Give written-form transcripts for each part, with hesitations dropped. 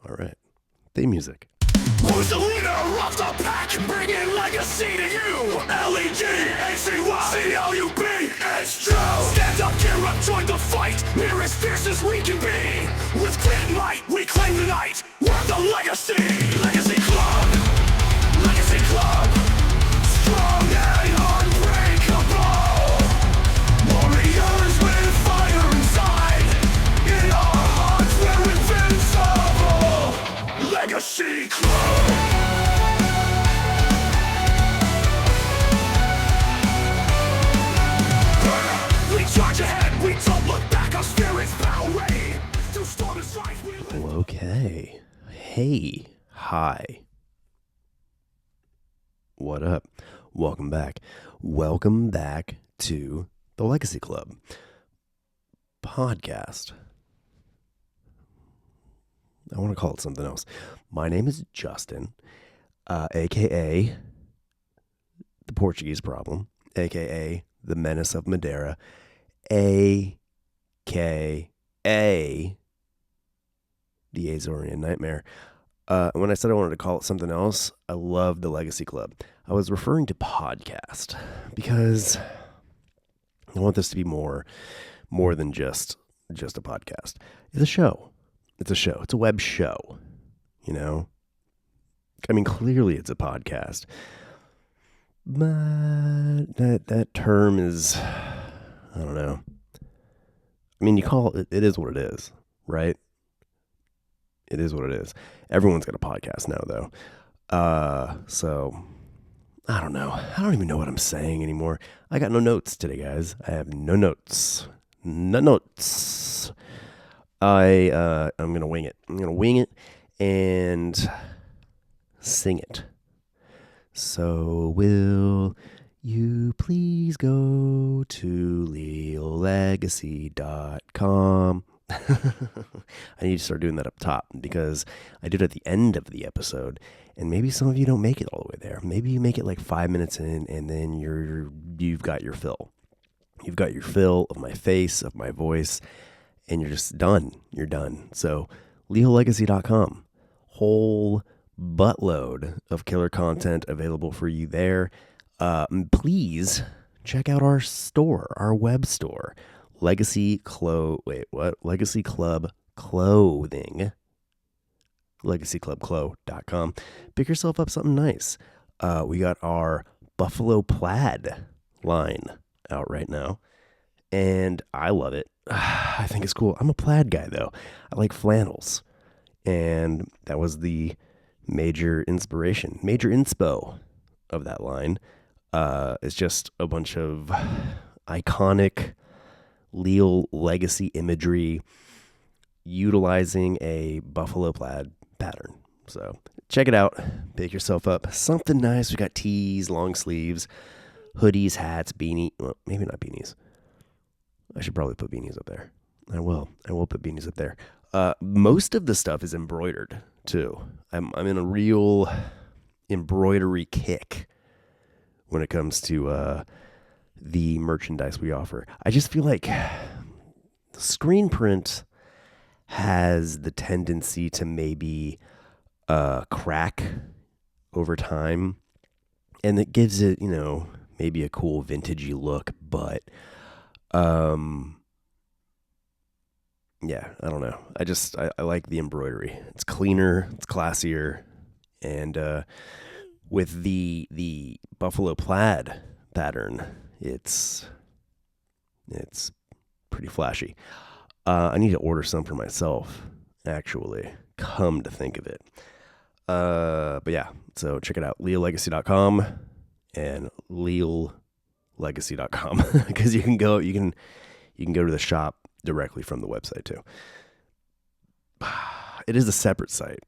All right. Theme music. Who's the leader of the pack? Bringing legacy to you. Legacy, it's true. Stand up, gear up, join the fight. We're as fierce as we can be. With grit and might, we claim the night. We're the legacy. Legacy Club. Legacy Club. Strong and unbreakable. Warriors with fire inside. In our hearts, we're invincible. Legacy Club. We charge ahead, we don't look back, our spirits bow way. Through storm and strife, we live. Okay. Hey. Hi. What up? Welcome back. Welcome back to the Legacy Club podcast. I want to call it something else. My name is Justin, a.k.a. the Portuguese Problem, a.k.a. the Menace of Madeira, a.k.a. the Azorian Nightmare. When I said I wanted to call it something else, I love the Legacy Club. I was referring to podcast because I want this to be more than just a podcast. It's a show. It's a web show, you know? I mean, clearly it's a podcast, but that term is, I don't know. I mean, you call it is what it is, right? It is what it is. Everyone's got a podcast now, though. So, I don't know. I don't even know what I'm saying anymore. I got no notes today, guys. I have no notes. No notes. I'm going to wing it. I'm going to wing it and sing it. So, will you please go to leallegacy.com. I need to start doing that up top because I did it at the end of the episode, and maybe some of you don't make it all the way there. Maybe you make it like 5 minutes in, and then you've got your fill. You've got your fill of my face, of my voice, and you're just done. You're done. So leallegacy.com, whole buttload of killer content available for you there. Please check out our store, our web store. Legacy Club Clothing. LegacyClubClo.com. Pick yourself up something nice. We got our Buffalo Plaid line out right now, and I love it. I think it's cool. I'm a plaid guy, though. I like flannels, and that was the major inspo of that line. It's just a bunch of iconic Leal legacy imagery utilizing a buffalo plaid pattern. So check it out. Pick yourself up something nice. We got tees, long sleeves, hoodies, hats, beanie. Well, maybe not beanies. I should probably put beanies up there. I will put beanies up there. Most of the stuff is embroidered too. I'm in a real embroidery kick when it comes to the merchandise we offer. I just feel like the screen print has the tendency to maybe crack over time, and it gives it, maybe a cool vintagey look, but yeah, I don't know. I like the embroidery. It's cleaner, it's classier, and with the buffalo plaid pattern, it's pretty flashy. I need to order some for myself, actually, come to think of it. But yeah, so check it out, leallegacy.com and leallegacy.com, because you can go to the shop directly from the website too. It is a separate site.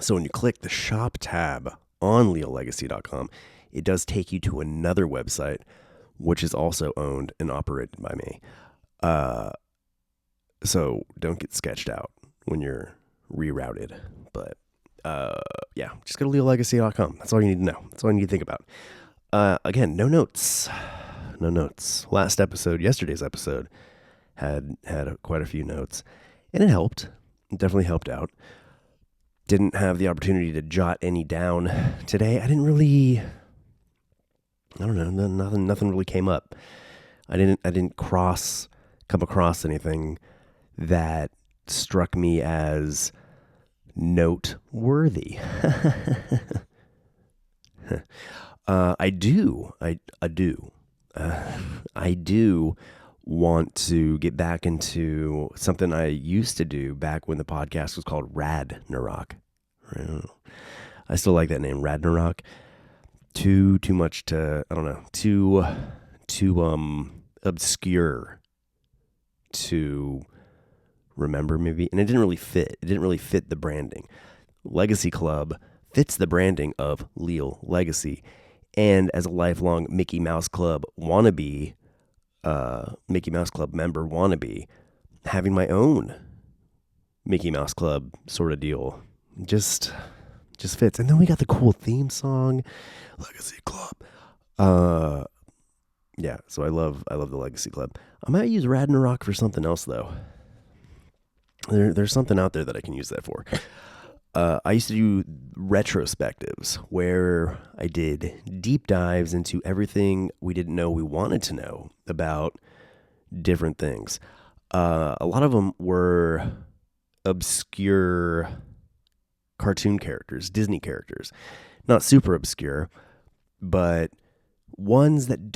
So when you click the shop tab on leallegacy.com, it does take you to another website, which is also owned and operated by me. So don't get sketched out when you're rerouted. But yeah, just go to leallegacy.com. That's all you need to know. That's all you need to think about. Again, no notes. Last episode, yesterday's episode, had quite a few notes, and it helped. It definitely helped out. didn't have the opportunity to jot any down today. I didn't really, I don't know, nothing really came up. I didn't come across anything that struck me as noteworthy. I do want to get back into something I used to do back when the podcast was called Ragnarok. I still like that name, Ragnarok. Too much to, I don't know, too obscure to remember maybe, and it didn't really fit. It didn't really fit the branding. Legacy Club fits the branding of Leal Legacy, and as a lifelong Mickey Mouse Club wannabe, Mickey Mouse Club member wannabe, having my own Mickey Mouse Club sort of deal just fits. And then we got the cool theme song, Legacy Club. Yeah, so I love the Legacy Club. I might use Ragnarok for something else though. There's something out there that I can use that for. I used to do retrospectives where I did deep dives into everything we didn't know we wanted to know about different things. A lot of them were obscure cartoon characters, Disney characters. Not super obscure, but ones that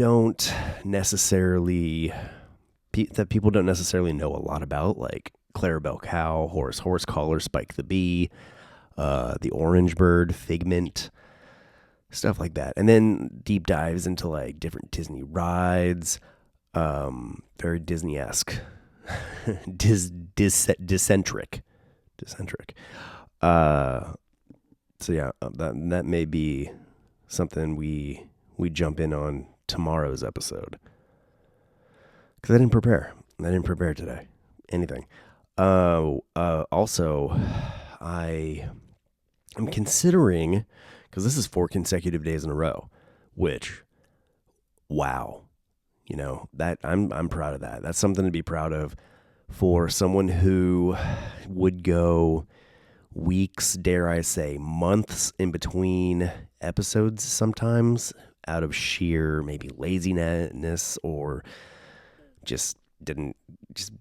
that people don't necessarily know a lot about, like Clarabelle Cow, Horace Horsecollar, Spike the Bee, the Orange Bird, Figment, stuff like that. And then deep dives into like different Disney rides, very Disney-esque, Discentric. So yeah, that may be something we jump in on tomorrow's episode, because I didn't prepare today anything. Also, I'm considering, because this is 4 consecutive days in a row, which, wow, that I'm proud of that. That's something to be proud of for someone who would go weeks, dare I say, months in between episodes sometimes out of sheer maybe laziness, or just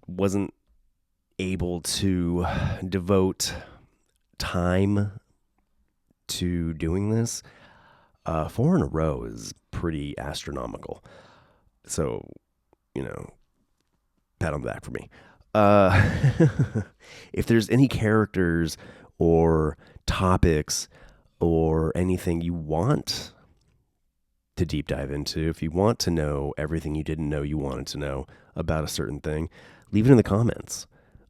wasn't able to devote time to doing this. 4 in a row is pretty astronomical. So, pat on the back for me. If there's any characters or topics or anything you want to deep dive into, if you want to know everything you didn't know you wanted to know about a certain thing, leave it in the comments.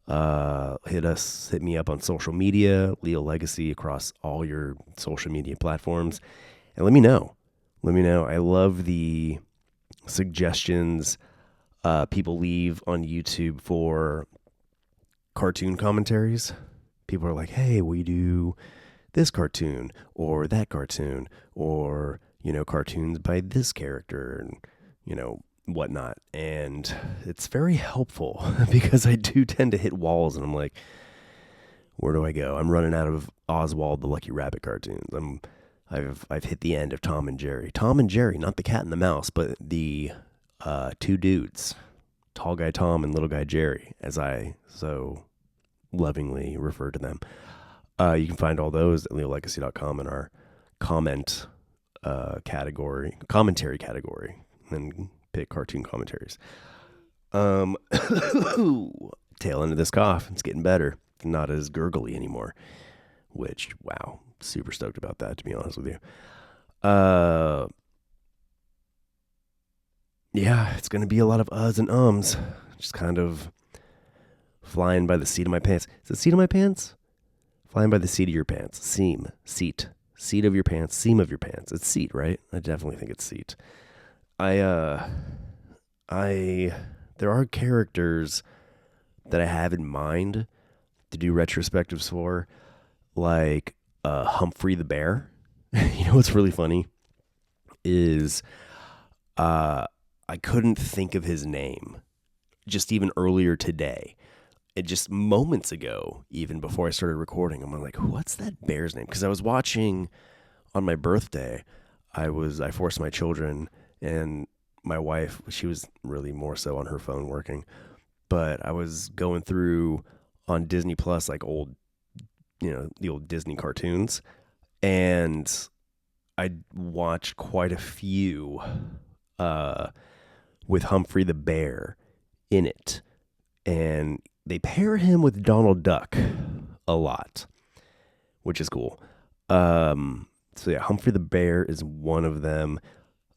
Hit me up on social media, Leal Legacy, across all your social media platforms, and let me know. I love the suggestions people leave on YouTube for cartoon commentaries. People are like, hey, will you do this cartoon or that cartoon, or cartoons by this character, and whatnot. And it's very helpful because I do tend to hit walls, and I'm like, where do I go? I'm running out of Oswald the Lucky Rabbit cartoons. I've hit the end of Tom and Jerry, not the cat and the mouse, but the 2 dudes, Tall Guy Tom and Little Guy Jerry, as I so lovingly refer to them. You can find all those at leallegacy.com in our commentary category, and pick cartoon commentaries. Tail end of this cough. It's getting better. It's not as gurgly anymore, which, wow, super stoked about that, to be honest with you. Yeah, it's going to be a lot of uhs and ums, just kind of flying by the seat of my pants. Is it seat of my pants? Flying by the seat of your pants. Seat of your pants, seam of your pants. It's seat, right? I definitely think it's seat. There are characters that I have in mind to do retrospectives for, like Humphrey the Bear. What's really funny is I couldn't think of his name just even earlier today. it just moments ago, even before I started recording, I'm like, what's that bear's name? Because I was watching on my birthday. I forced my children and my wife. She was really more so on her phone working, but I was going through on Disney Plus like old, the old Disney cartoons, and I watched quite a few with Humphrey the Bear in it, and they pair him with Donald Duck a lot, which is cool. So yeah, Humphrey the Bear is one of them.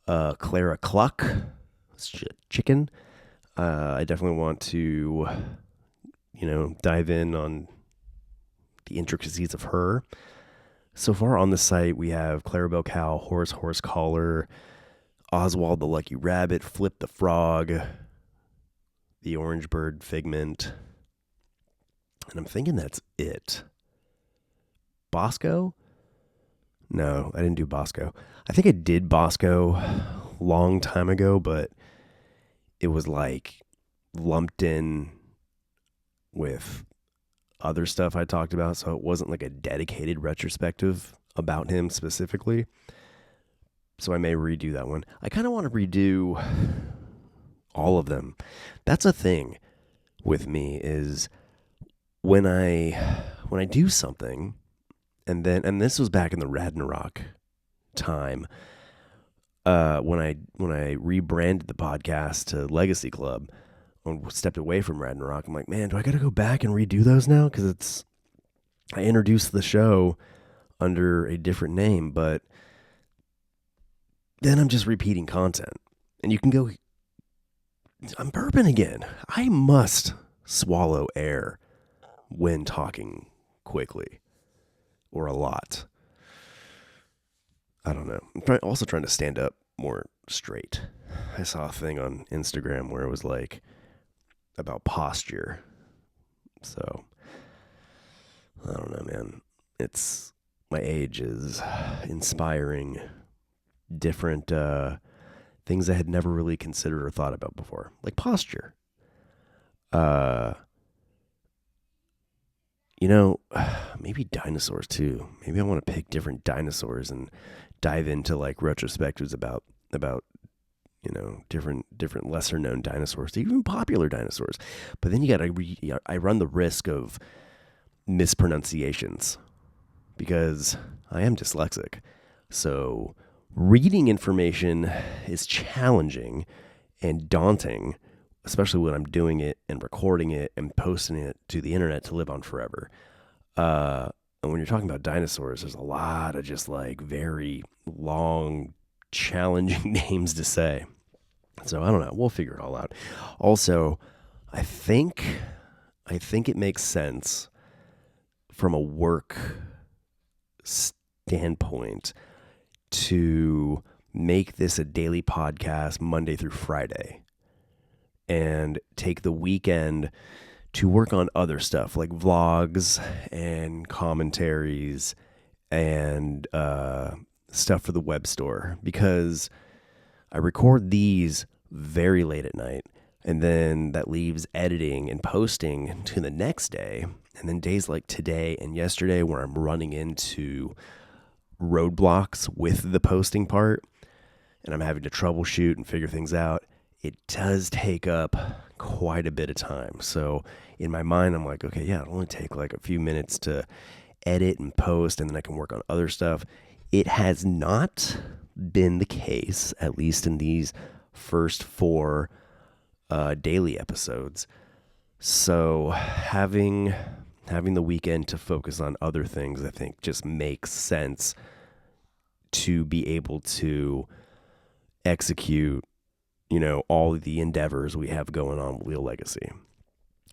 Clara Cluck, chicken. I definitely want to, dive in on the intricacies of her. So far on the site, we have Clarabelle Cow, Horse Collar, Oswald the Lucky Rabbit, Flip the Frog, the Orange Bird Figment, and I'm thinking that's it. Bosco? No, I didn't do Bosco. I think I did Bosco long time ago, but it was like lumped in with other stuff I talked about, so it wasn't like a dedicated retrospective about him specifically. So I may redo that one. I kind of want to redo all of them. That's a thing with me, is when I do something, and this was back in the Ragnarok time, when I rebranded the podcast to Legacy Club and stepped away from Ragnarok, I'm like, man, do I got to go back and redo those now? Because I introduced the show under a different name, but then I'm just repeating content. And you can go, I'm burping again. I must swallow air when talking quickly or a lot. I don't know. I'm also trying to stand up more straight. I saw a thing on Instagram where it was like about posture. So I don't know, man. It's my age is inspiring different things I had never really considered or thought about before, like posture. Maybe dinosaurs too. Maybe I want to pick different dinosaurs and dive into like retrospectives about different lesser known dinosaurs, even popular dinosaurs. But then I run the risk of mispronunciations because I am dyslexic. So reading information is challenging and daunting, especially when I'm doing it and recording it and posting it to the internet to live on forever. And when you're talking about dinosaurs, there's a lot of just like very long, challenging names to say. So I don't know. We'll figure it all out. Also, I think it makes sense from a work standpoint to make this a daily podcast Monday through Friday and take the weekend to work on other stuff like vlogs and commentaries and stuff for the web store, because I record these very late at night, and then that leaves editing and posting to the next day. And then days like today and yesterday where I'm running into roadblocks with the posting part and I'm having to troubleshoot and figure things out, it does take up quite a bit of time. So in my mind, I'm like, okay, yeah, it'll only take like a few minutes to edit and post, and then I can work on other stuff. It has not been the case, at least in these first 4 daily episodes. So having the weekend to focus on other things, I think, just makes sense to be able to execute, all of the endeavors we have going on with Leal Legacy.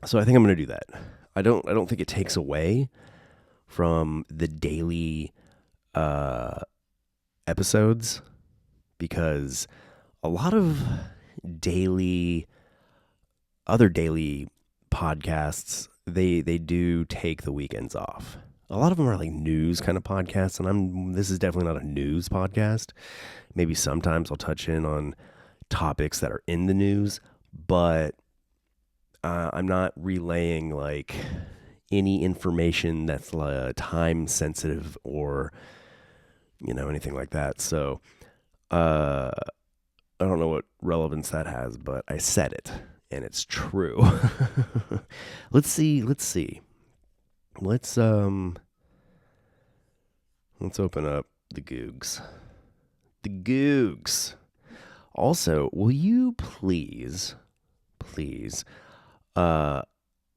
So I think I'm going to do that. I don't think it takes away from the daily episodes, because a lot of other daily podcasts, they do take the weekends off. A lot of them are like news kind of podcasts, and this is definitely not a news podcast. Maybe sometimes I'll touch in on topics that are in the news, but I'm not relaying like any information that's time sensitive or anything like that. So uh, I don't know what relevance that has, but I said it and it's true. Let's see. Let's open up the Googs. The Googs. Also, will you please uh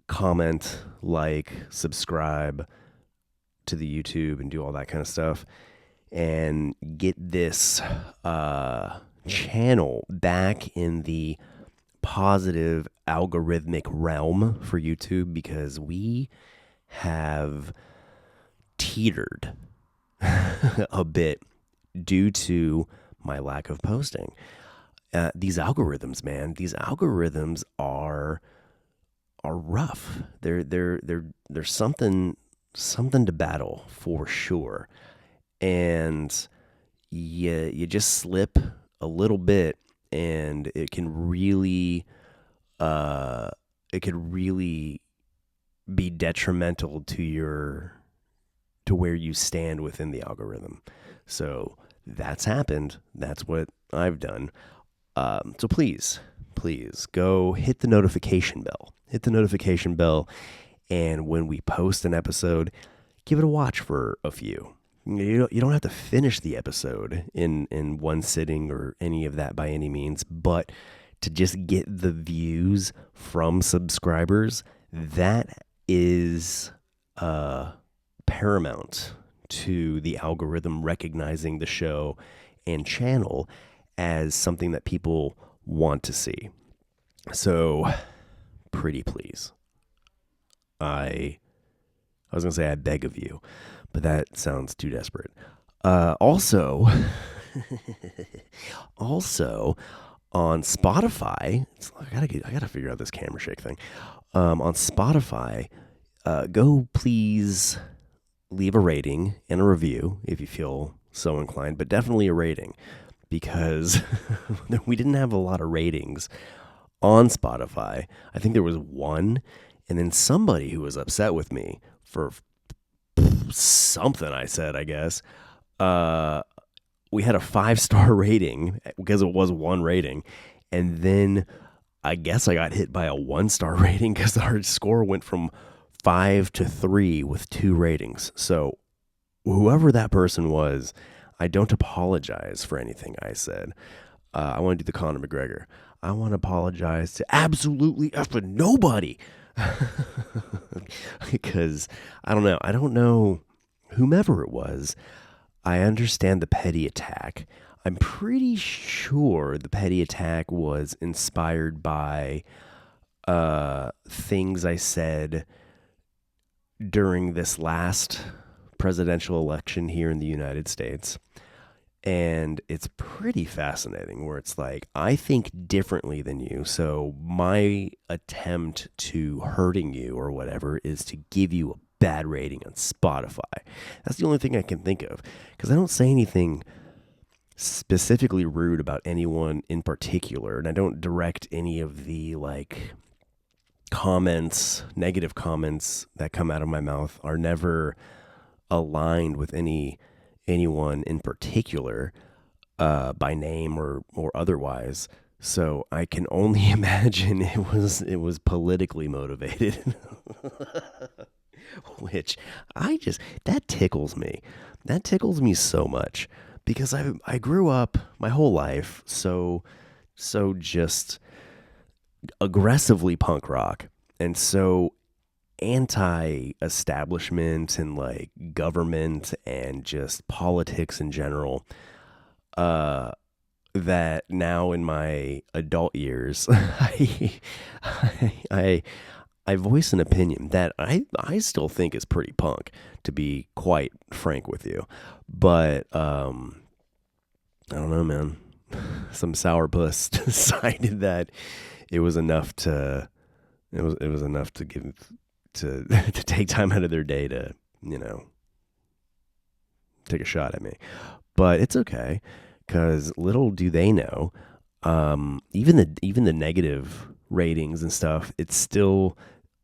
comment, like, subscribe to the YouTube and do all that kind of stuff and get this channel back in the positive algorithmic realm for YouTube, because we have teetered a bit due to my lack of posting. These algorithms, man, are rough. They're something to battle for sure. And you just slip a little bit and it can really be detrimental to where you stand within the algorithm. So that's happened. That's what I've done. So please go hit the notification bell. Hit the notification bell, and when we post an episode, give it a watch for a few. You don't have to finish the episode in one sitting or any of that by any means, but to just get the views from subscribers, that is paramount to the algorithm recognizing the show and channel as something that people want to see. So, pretty please. I was going to say I beg of you, but that sounds too desperate. Also on Spotify, I gotta figure out this camera shake thing. On Spotify, go please leave a rating and a review if you feel so inclined, but definitely a rating, because we didn't have a lot of ratings on Spotify. I think there was one, and then somebody who was upset with me for something I said, I guess. We had a 5-star rating because it was one rating, and then I guess I got hit by a 1-star rating because our score went from 5 to 3 with 2 ratings. So whoever that person was, I don't apologize for anything I said. I want to do the Conor McGregor. I want to apologize to absolutely effing nobody. Because I don't know whomever it was. I understand the petty attack. I'm pretty sure the petty attack was inspired by things I said during this last presidential election here in the United States. And it's pretty fascinating, where it's like, I think differently than you. So my attempt to hurting you or whatever is to give you a bad rating on Spotify. That's the only thing I can think of, because I don't say anything specifically rude about anyone in particular. And I don't direct any of the negative comments that come out of my mouth are never aligned with anyone in particular, by name or otherwise. So I can only imagine it was politically motivated. Which that tickles me. That tickles me so much, because I grew up my whole life so just aggressively punk rock, and so anti-establishment and government and just politics in general, that now in my adult years, I voice an opinion that I still think is pretty punk, to be quite frank with you. But I don't know, man. Some sourpuss decided that it was enough to give to take time out of their day to take a shot at me. But it's okay, because little do they know, even the negative ratings and stuff, it's still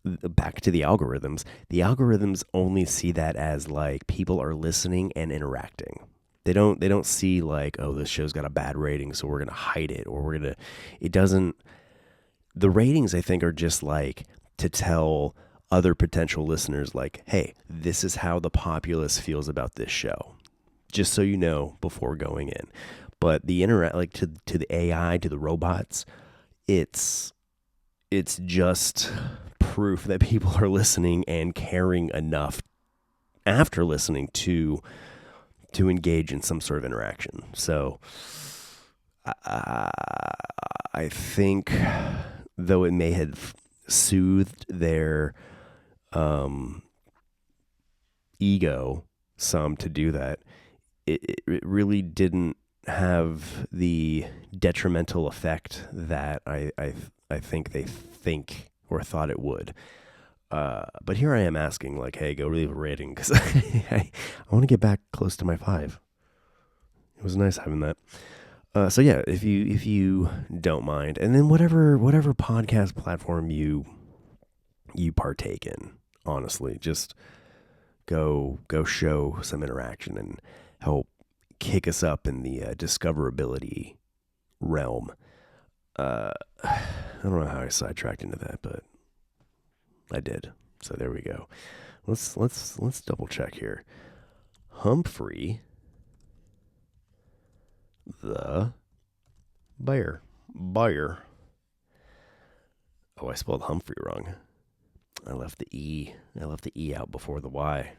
back to the algorithms. The algorithms only see that as like people are listening and interacting. They don't see like, oh, this show's got a bad rating, so we're gonna hide it, or it doesn't. The ratings, I think, are just like to tell other potential listeners, like, hey, this is how the populace feels about this show, just so you know before going in. But the like to the AI, to the robots, it's just proof that people are listening and caring enough after listening to engage in some sort of interaction. So I think, though it may have soothed their ego some to do that, it really didn't have the detrimental effect that I think they think or thought it would. But here I am asking, like, hey, go leave a rating, because I want to get back close to my 5. It was nice having that. So yeah, if you don't mind, and then whatever podcast platform you partake in, honestly, just go show some interaction and help kick us up in the discoverability realm. I don't know how I sidetracked into that, but I did. So there we go. Let's double check here. Humphrey the Bear. Oh, I spelled Humphrey wrong. I left the E out before the Y.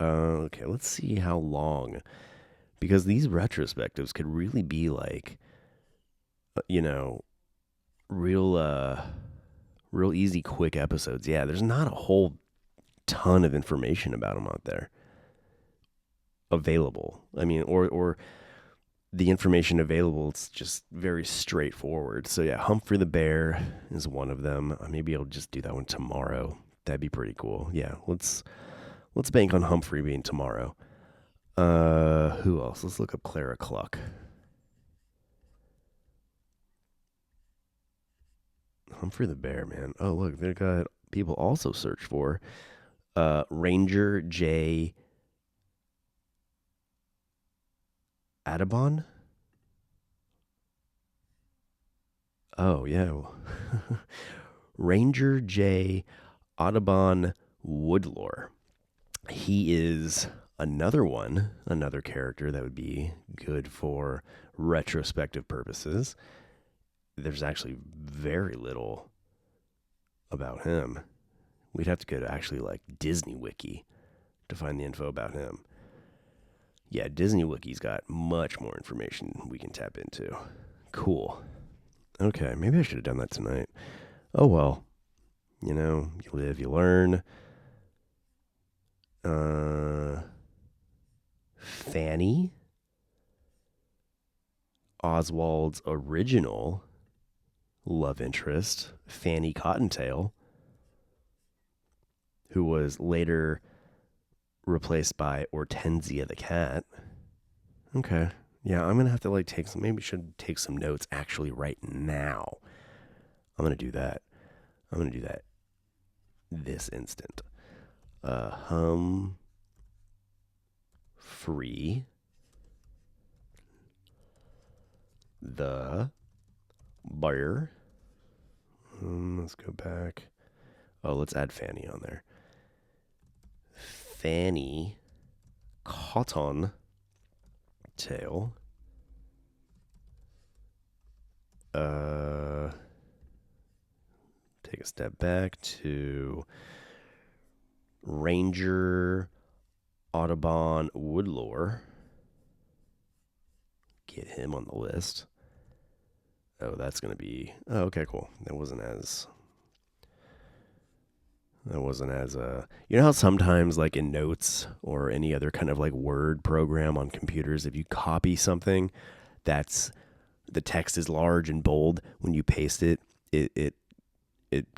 Okay, let's see how long, because these retrospectives could really be like, real easy, quick episodes. Yeah, there's not a whole ton of information about them out there available. I mean, or the information available, it's just very straightforward. So yeah, Humphrey the Bear is one of them. Maybe I'll just do that one tomorrow. That'd be pretty cool. Yeah, let's bank on Humphrey being tomorrow. Who else? Let's look up Clara Cluck. Humphrey the Bear, man. Oh, look, they got people also search for Ranger J. Audubon? Oh, yeah. Ranger J. Audubon Woodlore. He is another character that would be good for retrospective purposes. There's actually very little about him. We'd have to go to actually like Disney Wiki to find the info about him. Yeah, Disney Wiki's got much more information we can tap into. Cool. Okay, maybe I should have done that tonight. Oh well. You live, you learn. Fanny, Oswald's original love interest, Fanny Cottontail, who was later replaced by Hortensia the cat. Okay. Yeah, I'm going to have to maybe should take some notes actually right now. I'm going to do that. This instant. Humphrey the Bear. Let's go back. Oh, let's add Fanny on there. Fanny Cottontail. Take a step back to Ranger Audubon Woodlore. Get him on the list. Oh, that's going to be... Oh, okay, cool. That wasn't as... You know how sometimes, like in Notes or any other kind of like Word program on computers, if you copy something that's... the text is large and bold, when you paste it, it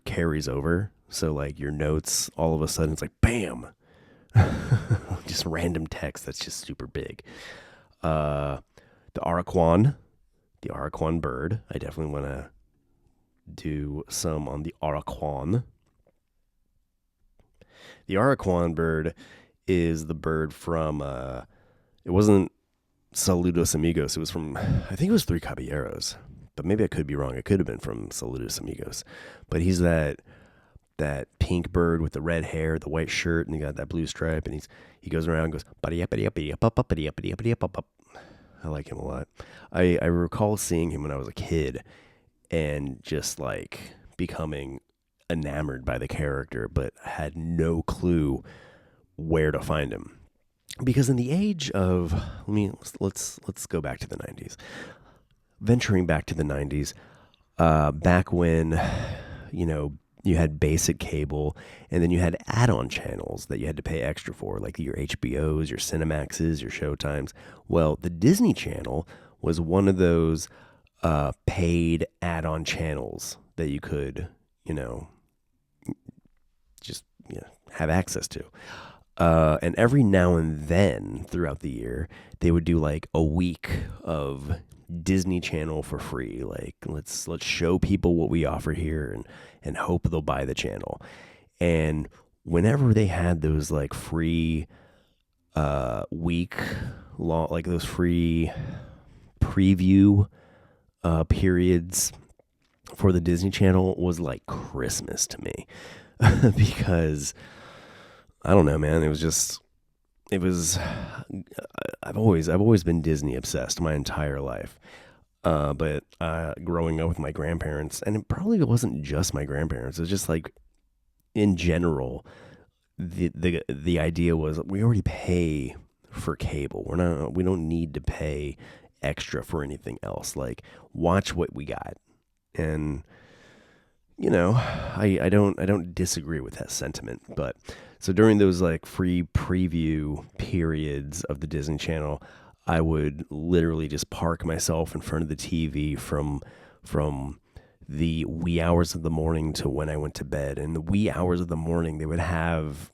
carries over. So like your notes, all of a sudden it's like, bam! Just random text that's just super big. The Araquan bird. I definitely want to do some on the Araquan. The Araquan bird is the bird from, it wasn't Saludos Amigos. It was from, I think it was Three Caballeros, but maybe I could be wrong. It could have been from Saludos Amigos. But he's that pink bird with the red hair, the white shirt, and he got that blue stripe, and he goes around and goes, I like him a lot. I recall seeing him when I was a kid and just like becoming enamored by the character, but had no clue where to find him. Because in the age of, let's go back to the 90s. Venturing back to the 90s, back when, you had basic cable, and then you had add-on channels that you had to pay extra for, like your HBOs, your Cinemaxes, your Showtimes. Well, the Disney Channel was one of those paid add-on channels that you could, just have access to. And every now and then throughout the year, they would do like a week of Disney Channel for free. Like let's show people what we offer here and hope they'll buy the channel. And whenever they had those like free week long, like those free preview periods for the Disney Channel, was like Christmas to me. Because I don't know, man, I've always been Disney obsessed my entire life. But growing up with my grandparents, and it probably wasn't just my grandparents, it was just like in general, the idea was we already pay for cable. We don't need to pay extra for anything else. Like, watch what we got. And I don't disagree with that sentiment. But so during those like free preview periods of the Disney Channel, I would literally just park myself in front of the TV from the wee hours of the morning to when I went to bed. And the wee hours of the morning, they would have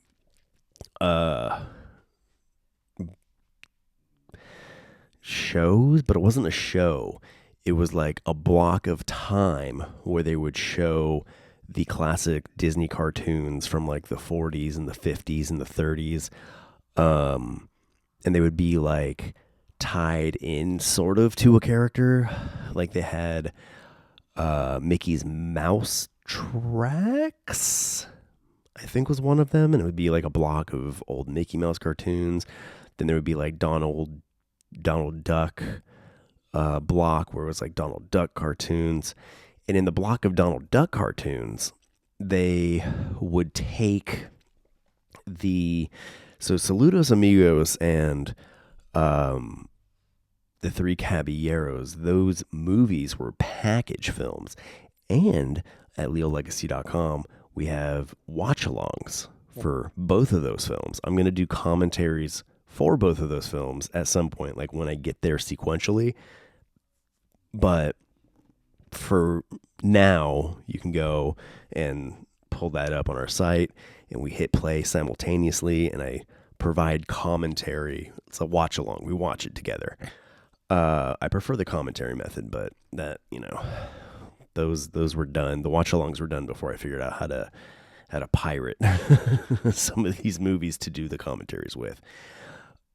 shows, but it wasn't a show. It was like a block of time where they would show the classic Disney cartoons from like the 40s and the 50s and the 30s. And they would be like tied in sort of to a character. Like they had Mickey's Mouse Tracks, I think was one of them. And it would be like a block of old Mickey Mouse cartoons. Then there would be like Donald Duck block where it was like Donald Duck cartoons. And in the block of Donald Duck cartoons, they would take so Saludos Amigos and the Three Caballeros, those movies were package films. And at leallegacy.com, we have watch-alongs for both of those films. I'm going to do commentaries for both of those films at some point, like when I get there sequentially. But for now, you can go and pull that up on our site, and we hit play simultaneously, and I provide commentary. It's a watch along. We watch it together. I prefer the commentary method, but that, those were done. The watch alongs were done before I figured out how to pirate some of these movies to do the commentaries with,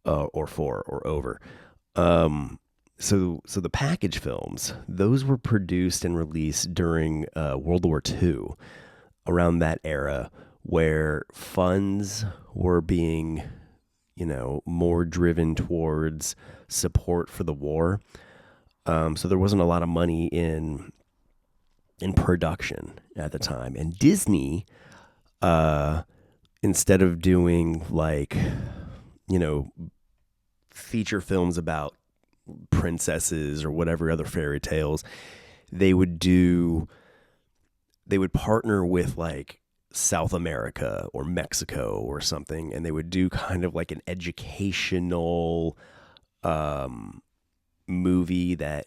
or for, or over. So the package films, those were produced and released during World War II, around that era where funds were being, more driven towards support for the war. So there wasn't a lot of money in production at the time. And Disney, instead of doing like, feature films about princesses or whatever other fairy tales, they would partner with like South America or Mexico or something, and they would do kind of like an educational movie that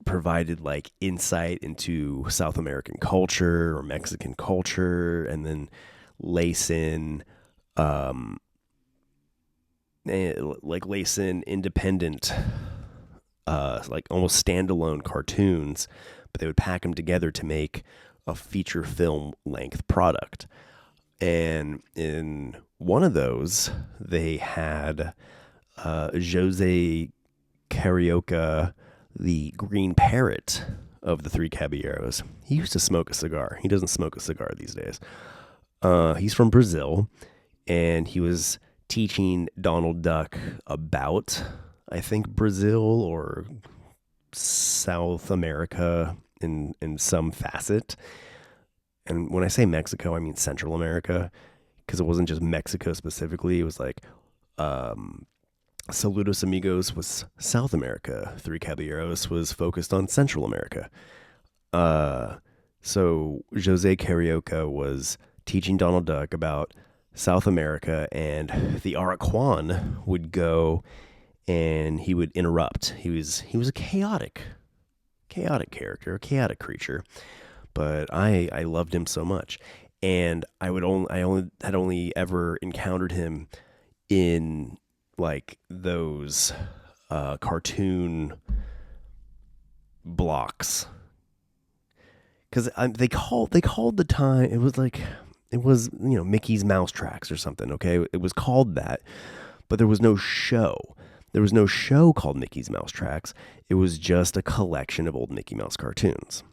provided like insight into South American culture or Mexican culture, and then lace in independent, like almost standalone cartoons, but they would pack them together to make a feature film length product. And in one of those, they had Jose Carioca, the green parrot of the Three Caballeros. He used to smoke a cigar. He doesn't smoke a cigar these days. He's from Brazil, and he was teaching Donald Duck about, I think, Brazil or South America in some facet. And when I say Mexico, I mean Central America, because it wasn't just Mexico specifically. It was like Saludos Amigos was South America. Three Caballeros was focused on Central America. So Jose Carioca was teaching Donald Duck about South America, and the Araquan would go and he would interrupt. He was a chaotic character, a chaotic creature, but I loved him so much, and I had only ever encountered him in like those cartoon blocks, because they called the time, it was Mickey's Mouse Tracks or something. Okay, it was called that, but there was no show. There was no show called Mickey's Mouse Tracks. It was just a collection of old Mickey Mouse cartoons.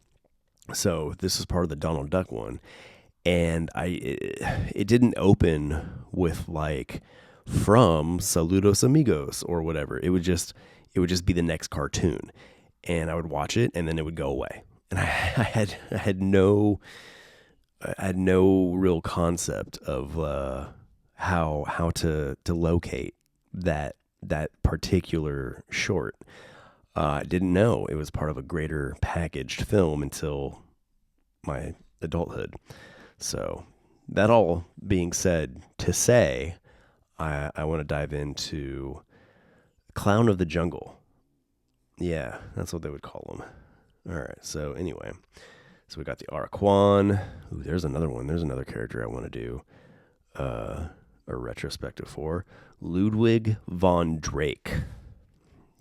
So this was part of the Donald Duck one, and it didn't open with like from Saludos Amigos or whatever. It would just be the next cartoon, and I would watch it, and then it would go away. And I had no real concept of how to locate that particular short. I didn't know it was part of a greater packaged film until my adulthood. So that all being said, to say, I want to dive into Clown of the Jungle. Yeah, that's what they would call him. All right, so anyway, so we got the Araquan. Ooh, there's another one. There's another character I want to do a retrospective for. Ludwig von Drake.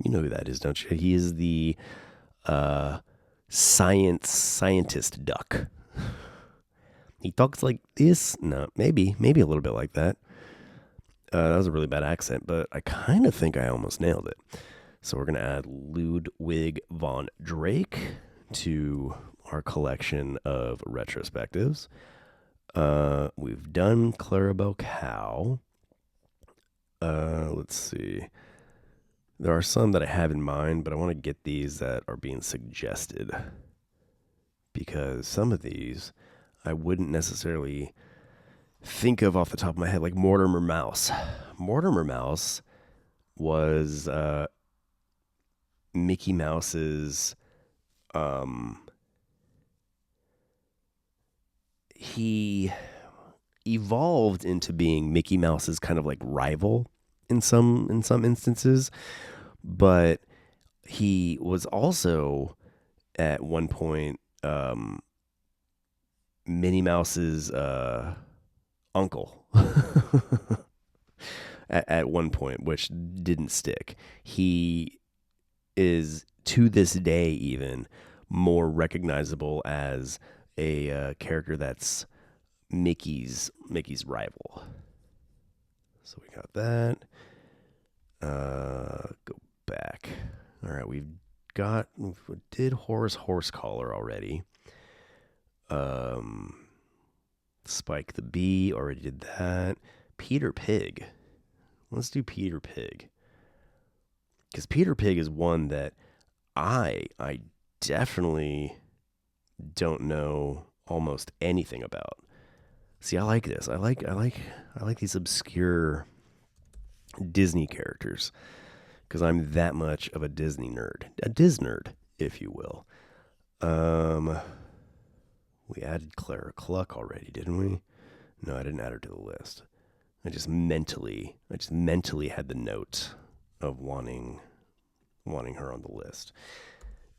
You know who that is, don't you? He is the scientist duck. He talks like this. No, maybe a little bit like that. That was a really bad accent, but I kind of think I almost nailed it. So we're going to add Ludwig von Drake to our collection of retrospectives. We've done Clarabelle Cow. Let's see. There are some that I have in mind, but I want to get these that are being suggested, because some of these I wouldn't necessarily think of off the top of my head, like Mortimer Mouse. Mortimer Mouse was Mickey Mouse's he evolved into being Mickey Mouse's kind of like rival in some instances, but he was also at one point Minnie Mouse's uncle at one point, which didn't stick. He is to this day even more recognizable as a character that's Mickey's rival. So we got that. Go back. All right, we did Horace Horsecollar already. Spike the Bee, already did that. Peter Pig. Let's do Peter Pig, because Peter Pig is one that I definitely don't know almost anything about. See, I like this. I like these obscure Disney characters, because I'm that much of a Disney nerd, a Disnerd, if you will. We added Clara Cluck already, didn't we? No, I didn't add her to the list. I just mentally had the note of wanting her on the list.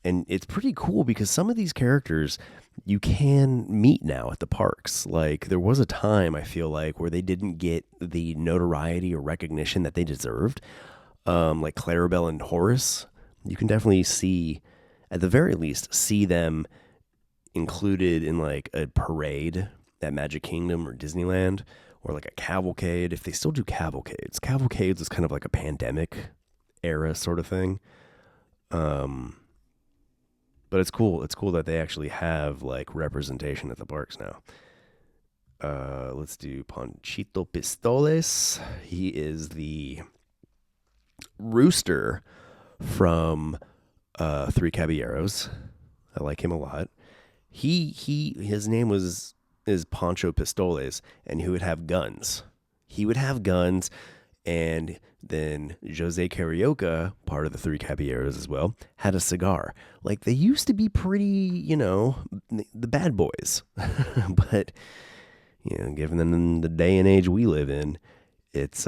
And it's pretty cool because some of these characters you can meet now at the parks. Like, there was a time, I feel like, where they didn't get the notoriety or recognition that they deserved. Like Clarabelle and Horace, you can definitely see at the very least, see them included in like a parade at Magic Kingdom or Disneyland, or like a cavalcade. If they still do cavalcades is kind of like a pandemic era sort of thing. But it's cool. It's cool that they actually have like representation at the parks now. Let's do Panchito Pistoles. He is the rooster from Three Caballeros. I like him a lot. His name is Pancho Pistoles, and he would have guns. And then Jose Carioca, part of the Three Caballeros as well, had a cigar. Like, they used to be pretty, the bad boys. But, given the day and age we live in, it's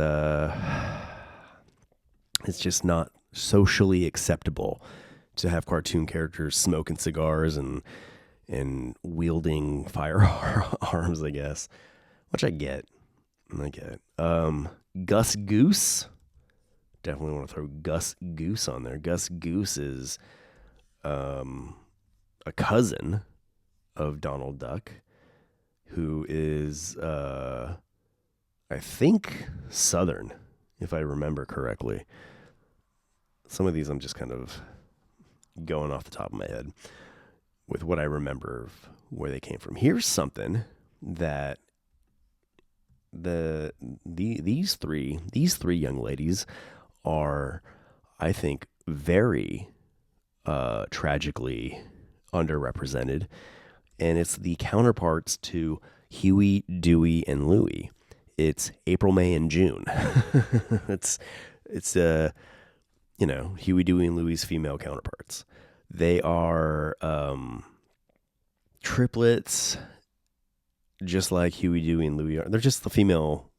just not socially acceptable to have cartoon characters smoking cigars and wielding firearms, I guess, which I get. Gus Goose. Definitely want to throw Gus Goose on there. Gus Goose is a cousin of Donald Duck, who is, I think, Southern, if I remember correctly. Some of these I'm just kind of going off the top of my head with what I remember of where they came from. Here's something that these three young ladies are, I think, very tragically underrepresented, and it's the counterparts to Huey, Dewey, and Louie. It's April, May, and June. it's Huey, Dewey, and Louie's female counterparts. They are triplets, just like Huey, Dewey, and Louie are. They're just the female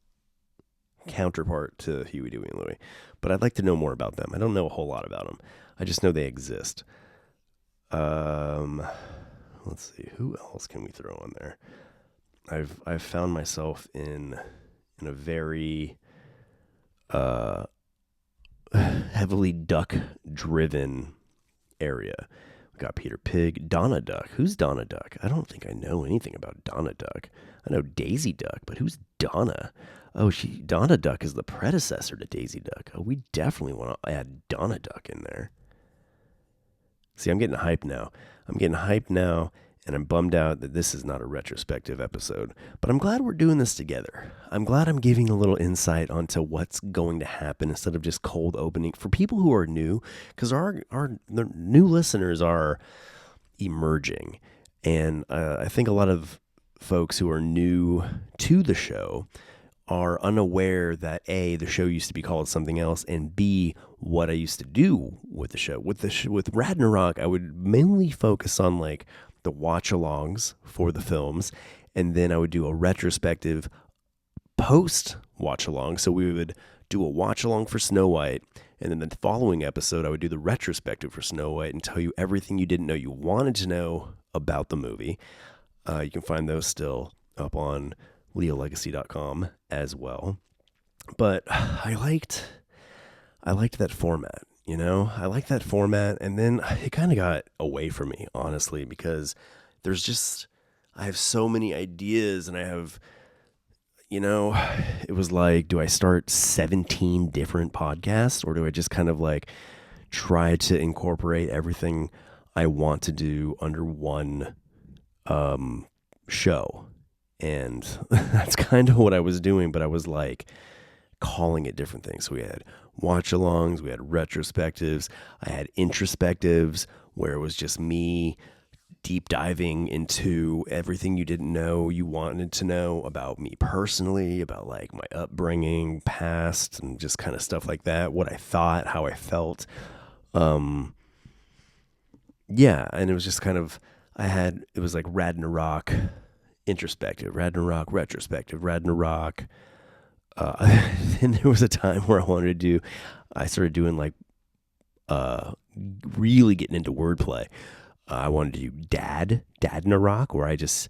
counterpart to Huey, Dewey, and Louie. But I'd like to know more about them. I don't know a whole lot about them. I just know they exist. Let's see, who else can we throw on there? I've found myself in a very heavily duck-driven area. We got Peter Pig, Donna Duck. Who's Donna Duck? I don't think I know anything about Donna Duck. I know Daisy Duck, but who's Donna? Oh, Donna Duck is the predecessor to Daisy Duck. Oh, we definitely want to add Donna Duck in there. See, I'm getting hyped now. And I'm bummed out that this is not a retrospective episode. But I'm glad we're doing this together. I'm glad I'm giving a little insight onto what's going to happen instead of just cold opening. For people who are new, because the new listeners are emerging. And I think a lot of folks who are new to the show are unaware that A, the show used to be called something else, and B, what I used to do with the show. With Ragnarok, I would mainly focus on like the watch-alongs for the films, and then I would do a retrospective post watch-along. So we would do a watch-along for Snow White, and then the following episode I would do the retrospective for Snow White and tell you everything you didn't know you wanted to know about the movie. You can find those still up on lealegacy.com as well. But I liked that format. I like that format, and then it kind of got away from me, honestly, because I have so many ideas, and I have, it was like, do I start 17 different podcasts, or do I just kind of like try to incorporate everything I want to do under one show? And that's kind of what I was doing, but I was like calling it different things. So we had watch-alongs, we had retrospectives, I had introspectives, where it was just me deep diving into everything you didn't know you wanted to know about me personally, about like my upbringing, past, and just kind of stuff like that, what I thought, how I felt. Yeah, and it was just kind of, it was like Ragnarok introspective, Ragnarok retrospective, Ragnarok. And there was a time where I started doing like, really getting into wordplay. I wanted to do Dadnarok, where I just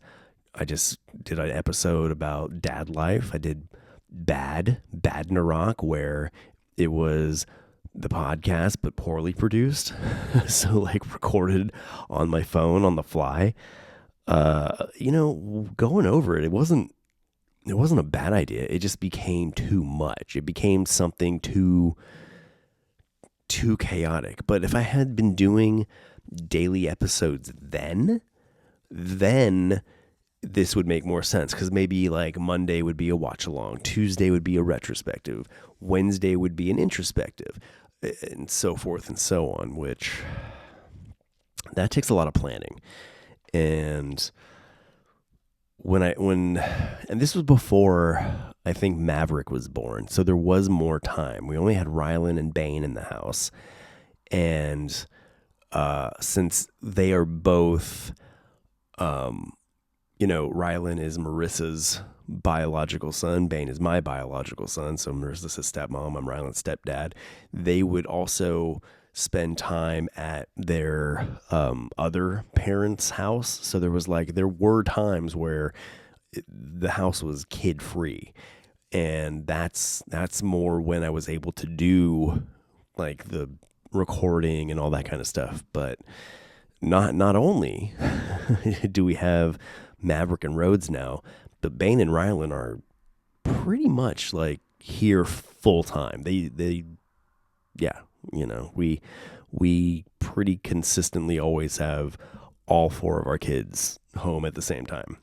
did an episode about dad life. I did Badnarok, where it was the podcast, but poorly produced. So like recorded on my phone on the fly. Going over it, it wasn't a bad idea. It just became too much. It became something too chaotic. But if I had been doing daily episodes then this would make more sense, because maybe like Monday would be a watch along, Tuesday would be a retrospective, Wednesday would be an introspective, and so forth and so on, which that takes a lot of planning. And and this was before I think Maverick was born, so there was more time. We only had Rylan and Bane in the house, and since they are both, Rylan is Marissa's biological son, Bane is my biological son, so Marissa's his stepmom, I'm Rylan's stepdad. They would also spend time at their other parents' house. So there were times where the house was kid free, and that's more when I was able to do like the recording and all that kind of stuff. But not only do we have Maverick and Rhodes now, but Bane and Rylan are pretty much like here full time. We pretty consistently always have all four of our kids home at the same time,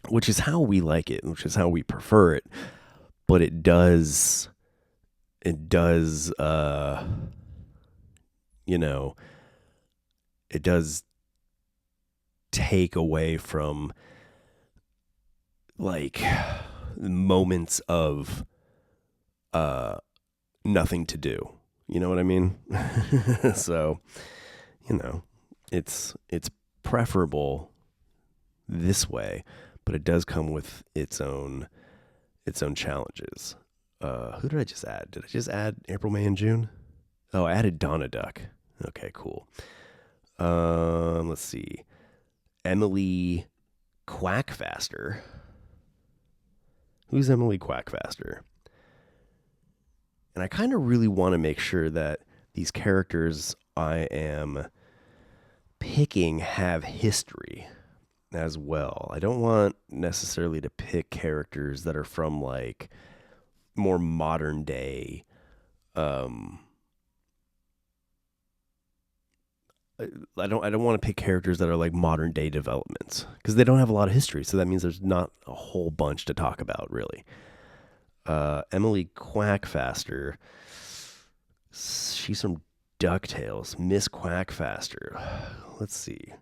which is how we like it, which is how we prefer it. But it does take away from like moments of nothing to do. You know what I mean? So, it's preferable this way, but it does come with its own challenges. Who did I just add? Did I just add April, May, and June? Oh, I added Donna Duck. Okay, cool. Let's see. Emily Quackfaster. Who's Emily Quackfaster? And I kind of really want to make sure that these characters I am picking have history as well. I don't want necessarily to pick characters that are from like more modern day. I don't want to pick characters that are like modern day developments, because they don't have a lot of history. So that means there's not a whole bunch to talk about, really. Emily Quackfaster, she's from DuckTales. Miss Quackfaster. Let's see.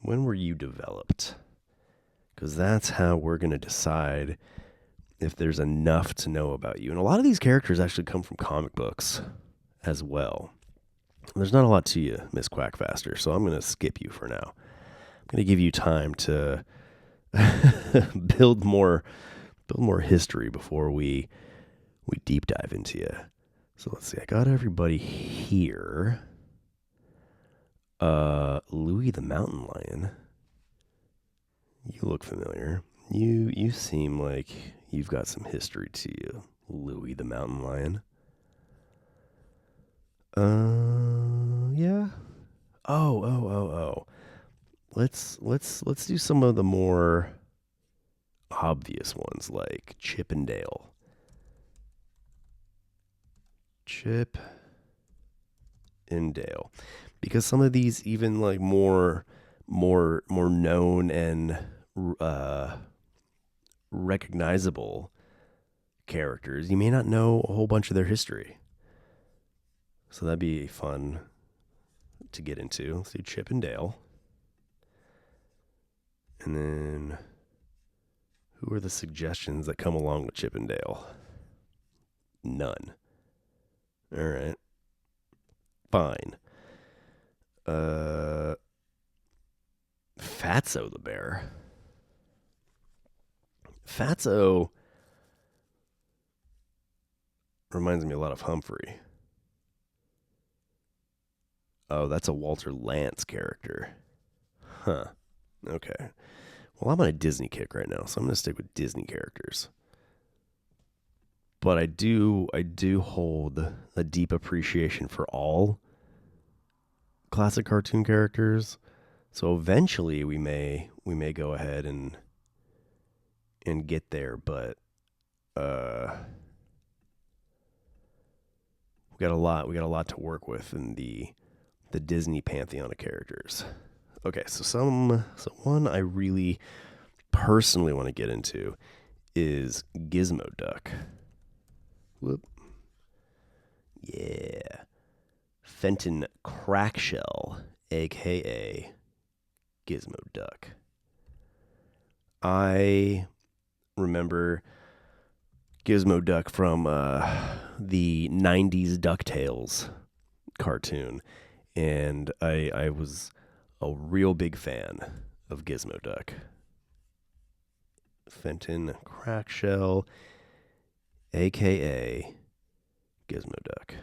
When were you developed? Because that's how we're going to decide if there's enough to know about you. And a lot of these characters actually come from comic books as well. There's not a lot to you, Miss Quackfaster, so I'm going to skip you for now. I'm going to give you time to build more history before we deep dive into you. So let's see. I got everybody here. Louis the Mountain Lion. You look familiar. You seem like you've got some history to you, Louis the Mountain Lion. Yeah. Oh. Let's do some of the more obvious ones, like Chip and Dale. Chip and Dale, because some of these even like more known and recognizable characters, you may not know a whole bunch of their history. So that'd be fun to get into. Let's do Chip and Dale. And then who are the suggestions that come along with Chip and Dale? None. All right. Fine. Fatso the bear. Fatso reminds me a lot of Humphrey. Oh, that's a Walter Lantz character. Huh. Okay. Well, I'm on a Disney kick right now, so I'm going to stick with Disney characters. but I do hold a deep appreciation for all classic cartoon characters. So eventually we may go ahead and get there, but uh we got a lot to work with in the Disney pantheon of characters. Okay, so one I really personally want to get into is Gizmo Duck. Whoop. Yeah. Fenton Crackshell, aka Gizmo Duck. I remember Gizmo Duck from the 90s DuckTales cartoon, and I was a real big fan of Gizmo Duck. Fenton Crackshell, aka Gizmo Duck.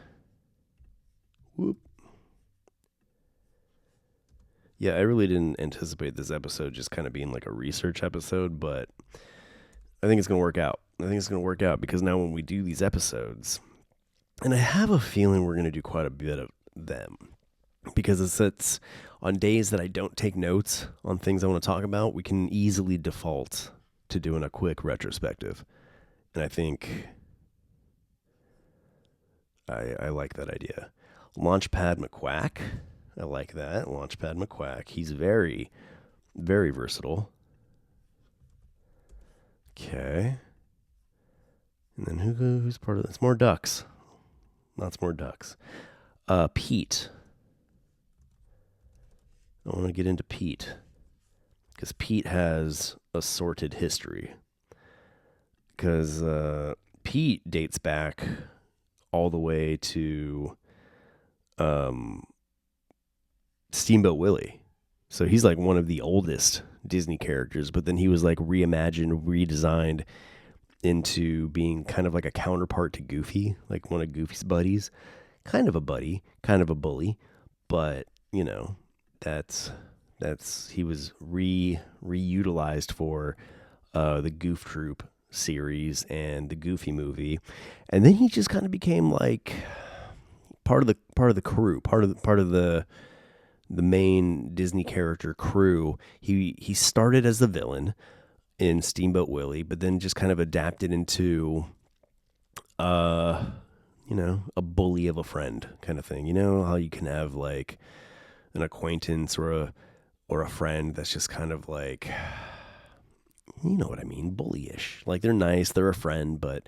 Whoop. Yeah, I really didn't anticipate this episode just kind of being like a research episode, but I think it's going to work out. I think it's going to work out because now when we do these episodes, and I have a feeling we're going to do quite a bit of them because it's on days that I don't take notes on things I want to talk about, we can easily default to doing a quick retrospective. And I think I like that idea. Launchpad McQuack. I like that. Launchpad McQuack. He's very, very versatile. Okay. And then who's part of this? More ducks. Lots more ducks. Pete. I want to get into Pete. Because Pete has a sorted history. Because Pete dates back all the way to Steamboat Willie. So he's like one of the oldest Disney characters, but then he was like reimagined, redesigned into being kind of like a counterpart to Goofy, like one of Goofy's buddies. Kind of a buddy, kind of a bully, but you know, that's he was reutilized for the Goof Troop series and the Goofy movie, and then he just kind of became like part of the crew, part of the main Disney character crew. He started as the villain in Steamboat Willie, but then just kind of adapted into a bully of a friend kind of thing. You know how you can have like an acquaintance or a friend that's just kind of like, you know what I mean, bullyish. Like they're nice, they're a friend, but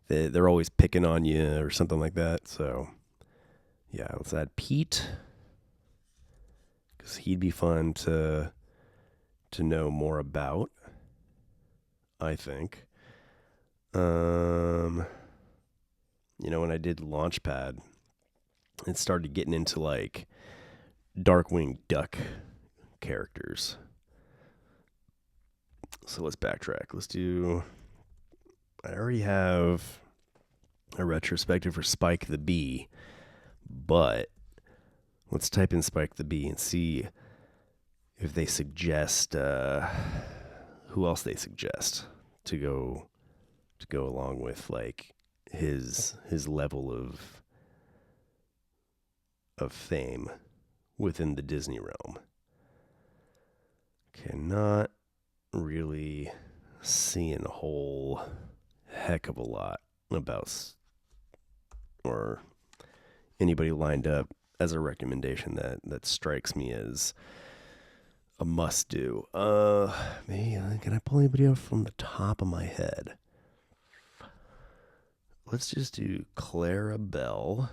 they're always picking on you or something like that. So yeah, let's add Pete, because he'd be fun to know more about, I think. When I did Launchpad, it started getting into like Darkwing Duck characters. So let's backtrack. I already have a retrospective for Spike the Bee, but let's type in Spike the Bee and see if they suggest who else they suggest to go along with like his level of fame within the Disney realm. Okay, not really seeing a whole heck of a lot about or anybody lined up as a recommendation that strikes me as a must do. Maybe can I pull anybody up from the top of my head? Let's just do Clara Bell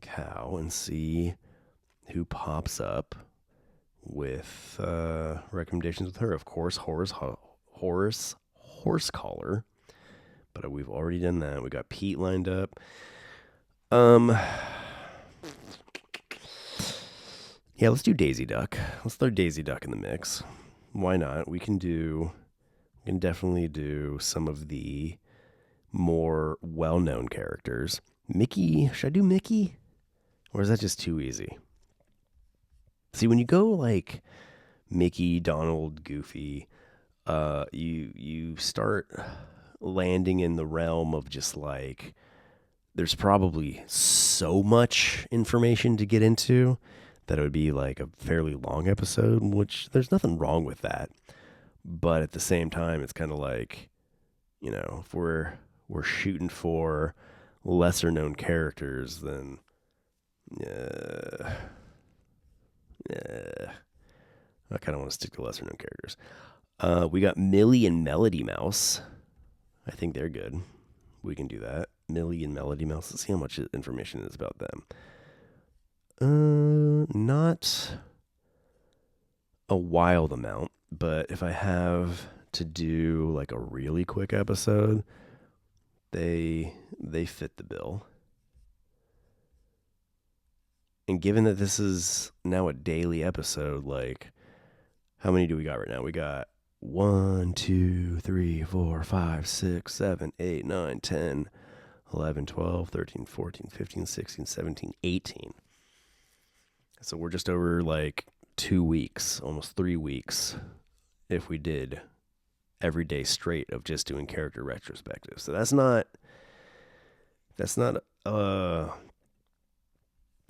Cow and see who pops up with recommendations with her. Of course, Horace Horsecollar, but we've already done that. We got Pete lined up. Yeah, let's do Daisy Duck. Let's throw Daisy Duck in the mix. Why not? We can definitely do some of the more well-known characters. Mickey, should I do Mickey? Or is that just too easy? See, when you go like Mickey, Donald, Goofy, you start landing in the realm of just like, there's probably so much information to get into that it would be like a fairly long episode, which there's nothing wrong with that. But at the same time, it's kind of like, if we're shooting for lesser known characters, then I kind of want to stick to lesser known characters. We got Millie and Melody Mouse. I think they're good. We can do that. Millie and Melody Mouse. Let's see how much information is about them. Not a wild amount, but if I have to do like a really quick episode, they fit the bill. And given that this is now a daily episode, like, how many do we got right now? We got 1, 2, 3, 4, 5, 6, 7, 8, 9, 10, 11, 12, 13, 14, 15, 16, 17, 18. So we're just over like 2 weeks, almost 3 weeks, if we did every day straight of just doing character retrospectives. So that's not a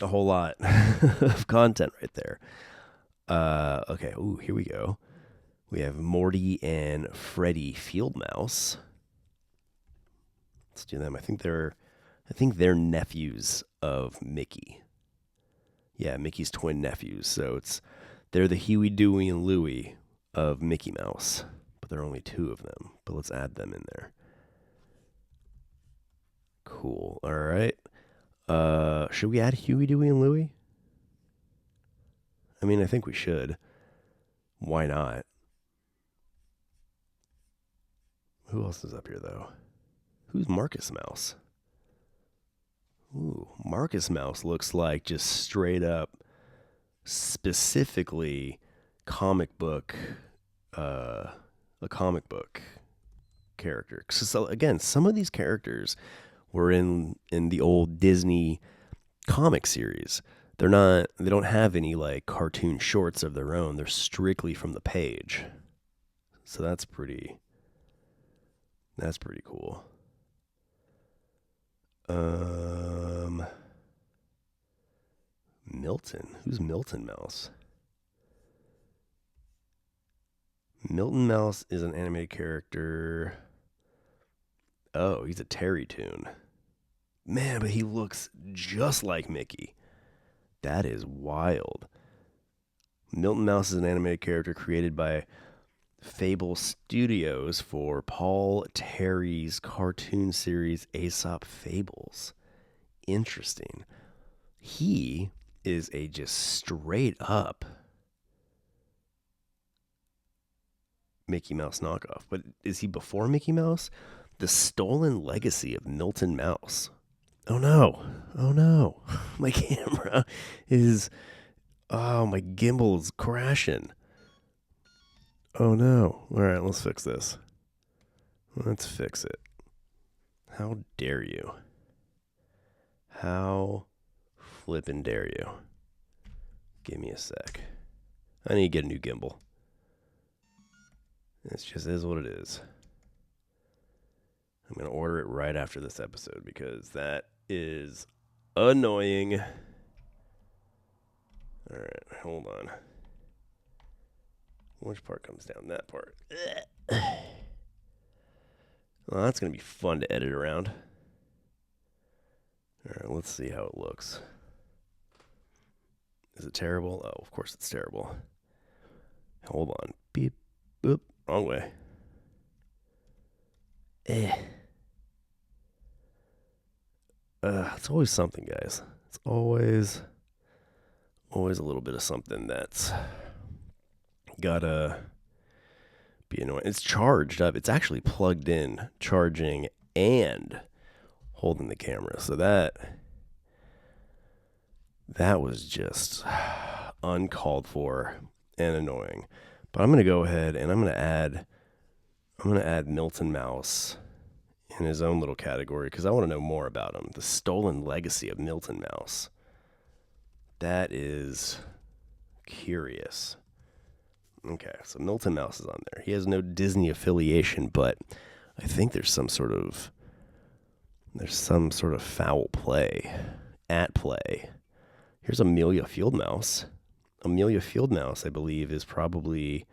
whole lot of content right there. Okay. Ooh, here we go. We have Morty and Freddy Fieldmouse. Let's do them. I think they're nephews of Mickey. Yeah, Mickey's twin nephews. So they're the Huey, Dewey, and Louie of Mickey Mouse. But there are only 2 of them. But let's add them in there. Cool. All right. Should we add Huey, Dewey, and Louie? I mean, I think we should. Why not? Who else is up here, though? Who's Marcus Mouse? Ooh, Marcus Mouse looks like just straight up, specifically a comic book character. So again, some of these characters were in the old Disney comic series. They don't have any like cartoon shorts of their own. They're strictly from the page. So that's pretty cool. Milton. Who's Milton Mouse? Milton Mouse is an animated character. Oh, he's a Terry Toon. Man, but he looks just like Mickey. That is wild. Milton Mouse is an animated character created by Fable Studios for Paul Terry's cartoon series Aesop Fables. Interesting. He is a just straight up Mickey Mouse knockoff. But is he before Mickey Mouse? The Stolen Legacy of Milton Mouse. Oh no. My camera is... Oh, my gimbal is crashing. Oh no. Alright, let's fix this. Let's fix it. How dare you? How flippin' dare you? Give me a sec. I need to get a new gimbal. It just is what it is. I'm going to order it right after this episode because that is annoying. Alright, hold on. Which part comes down? That part. Well, that's going to be fun to edit around. Alright, let's see how it looks. Is it terrible? Oh, of course it's terrible. Hold on. Beep. Boop. Wrong way. It's always something, guys. It's always a little bit of something that's gotta be annoying. It's charged up. It's actually plugged in, charging, and holding the camera. So that was just uncalled for and annoying. But I'm gonna go ahead and I'm gonna add Milton Mouse in his own little category because I want to know more about him. The Stolen Legacy of Milton Mouse. That is curious. Okay, so Milton Mouse is on there. He has no Disney affiliation, but I think there's some sort of foul play at play. Here's Amelia Fieldmouse. Amelia Fieldmouse, I believe, is probably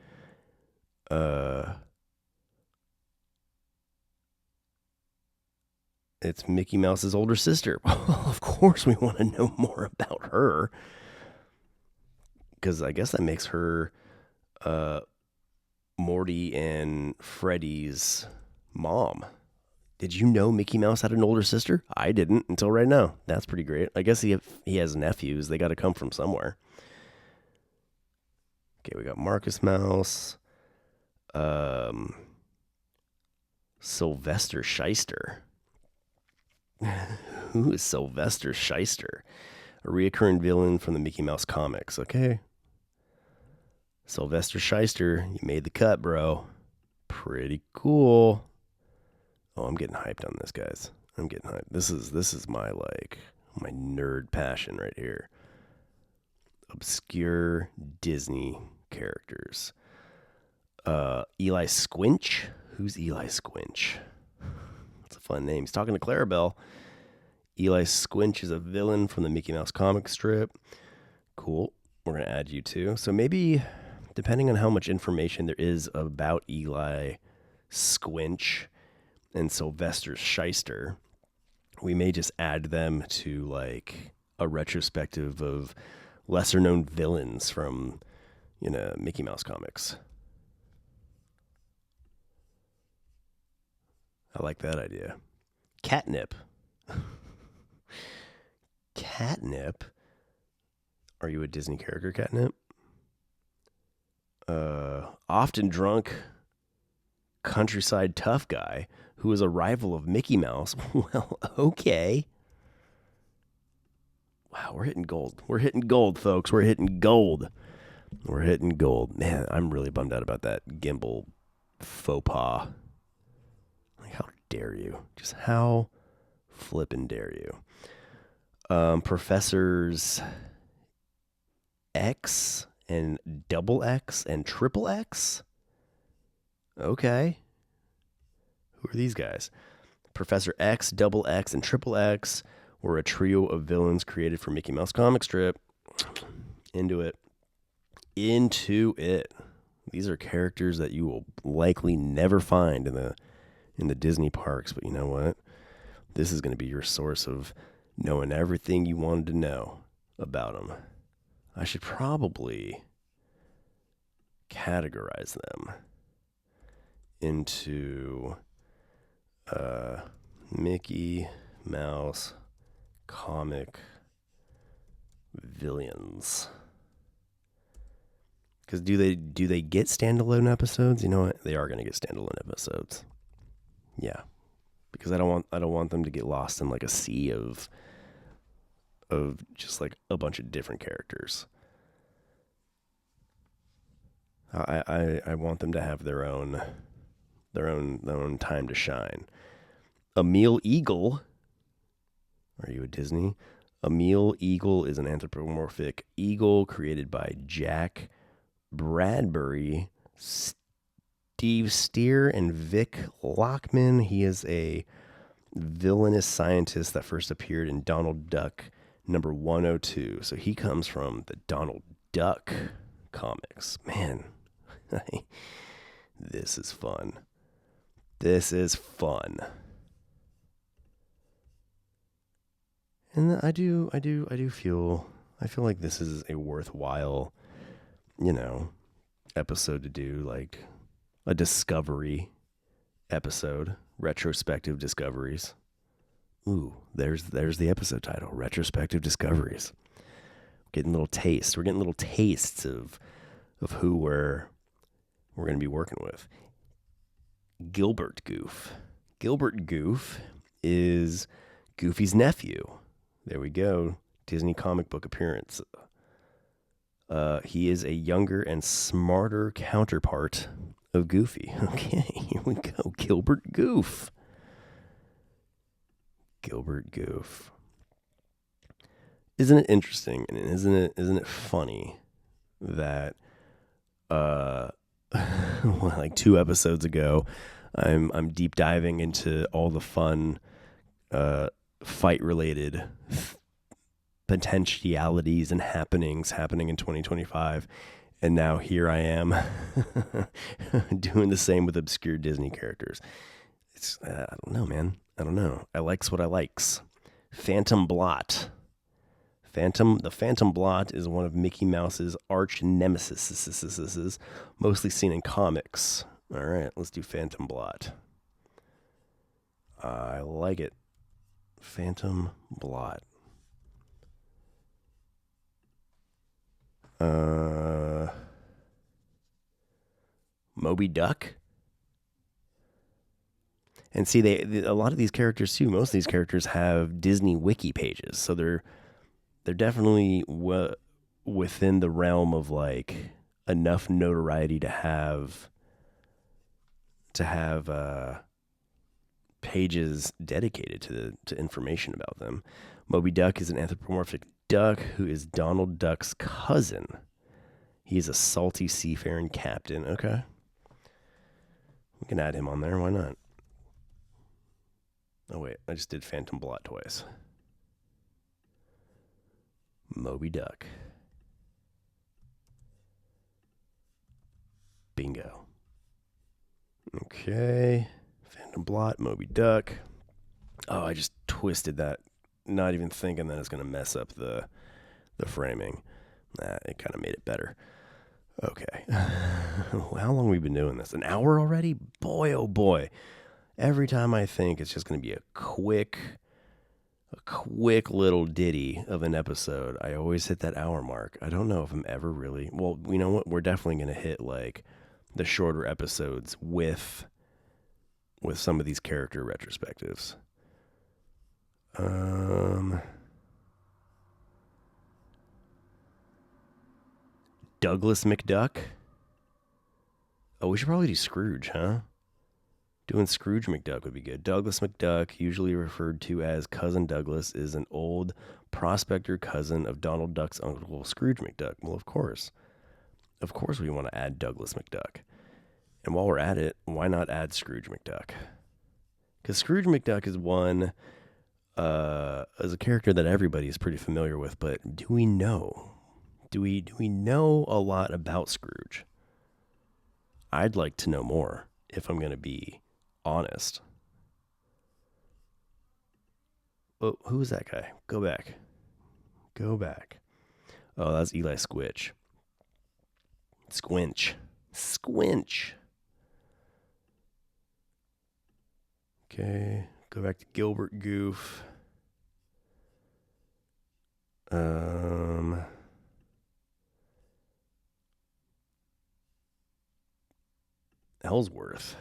it's Mickey Mouse's older sister. Well, of course we want to know more about her, because I guess that makes her Morty and Freddy's mom. Did you know Mickey Mouse had an older sister? I didn't until right now. That's pretty great. I guess he has nephews. They got to come from somewhere. Okay, we got Marcus Mouse. Sylvester Shyster. Who is Sylvester Shyster? A reoccurring villain from the Mickey Mouse comics. Okay. Sylvester Shyster, you made the cut, bro. Pretty cool. Oh, I'm getting hyped on this, guys. I'm getting hyped. This is my my nerd passion right here. Obscure Disney characters. Eli Squinch. Who's Eli Squinch? That's a fun name. He's talking to Clarabelle. Eli Squinch is a villain from the Mickey Mouse comic strip. Cool. We're going to add you too. So maybe, depending on how much information there is about Eli Squinch and Sylvester Shyster, we may just add them to like a retrospective of lesser known villains from, Mickey Mouse comics. I like that idea. Catnip. Catnip? Are you a Disney character, Catnip? Often drunk countryside tough guy who is a rival of Mickey Mouse. Well, okay. Wow, we're hitting gold. We're hitting gold, folks. We're hitting gold. We're hitting gold. Man, I'm really bummed out about that gimbal faux pas. Like, how dare you? Just how flippin' dare you? Professors X and double X and triple X? Okay. Who are these guys? Professor X, double X, and triple X were a trio of villains created for Mickey Mouse comic strip. Into it. These are characters that you will likely never find in the Disney parks, but you know what? This is going to be your source of knowing everything you wanted to know about them. I should probably categorize them into Mickey Mouse comic villains. Because do they get standalone episodes? You know what? They are going to get standalone episodes. Yeah, because I don't want them to get lost in like a sea of just like a bunch of different characters. I want them to have their own time to shine. Emil Eagle. Are you a Disney? Emil Eagle is an anthropomorphic eagle created by Jack Bradbury, Steve Steer, and Vic Lockman. He is a villainous scientist that first appeared in Donald Duck number 102. So he comes from the Donald Duck comics. Man, this is fun. This is fun. And I feel like this is a worthwhile, episode to do, like a discovery episode, retrospective discoveries. Ooh, there's the episode title, Retrospective Discoveries. Getting little tastes. We're getting little tastes of who we're going to be working with. Gilbert Goof. Gilbert Goof is Goofy's nephew. There we go. Disney comic book appearance. He is a younger and smarter counterpart of Goofy. Okay, here we go. Gilbert Goof. Gilbert Goof. Isn't it interesting, and isn't it funny that like 2 episodes ago I'm deep diving into all the fun fight related potentialities and happenings happening in 2025. And now here I am doing the same with obscure Disney characters. It's I don't know, man. I don't know. I likes what I likes. Phantom Blot. The Phantom Blot is one of Mickey Mouse's arch nemesis, mostly seen in comics. All right, let's do Phantom Blot. I like it. Phantom Blot. Moby Duck. And see, a lot of these characters too. Most of these characters have Disney wiki pages, so they're definitely within the realm of like enough notoriety to have pages dedicated to information about them. Moby Duck is an anthropomorphic duck who is Donald Duck's cousin. He's a salty seafaring captain. Okay, we can add him on there. Why not? Oh wait, I just did Phantom Blot twice. Moby Duck. Bingo. Okay. Phantom Blot, Moby Duck. Oh, I just twisted that, not even thinking that it's going to mess up the framing. It kind of made it better. Okay. How long have we been doing this? An hour already? Boy, oh boy. Every time I think it's just going to be a quick little ditty of an episode, I always hit that hour mark. I don't know if I'm ever really... Well, you know what? We're definitely going to hit like the shorter episodes with some of these character retrospectives. Douglas McDuck. Oh, we should probably do Scrooge, huh? Doing Scrooge McDuck would be good. Douglas McDuck, usually referred to as Cousin Douglas, is an old prospector cousin of Donald Duck's uncle Scrooge McDuck. Well, of course. Of course we want to add Douglas McDuck. And while we're at it, why not add Scrooge McDuck? Because Scrooge McDuck is one, as a character that everybody is pretty familiar with, but do we know? Do we know a lot about Scrooge? I'd like to know more, if I'm going to be honest. Oh, who is that guy? Go back. Oh, that's Eli Squinch. Okay, go back to Gilbert Goof. Ellsworth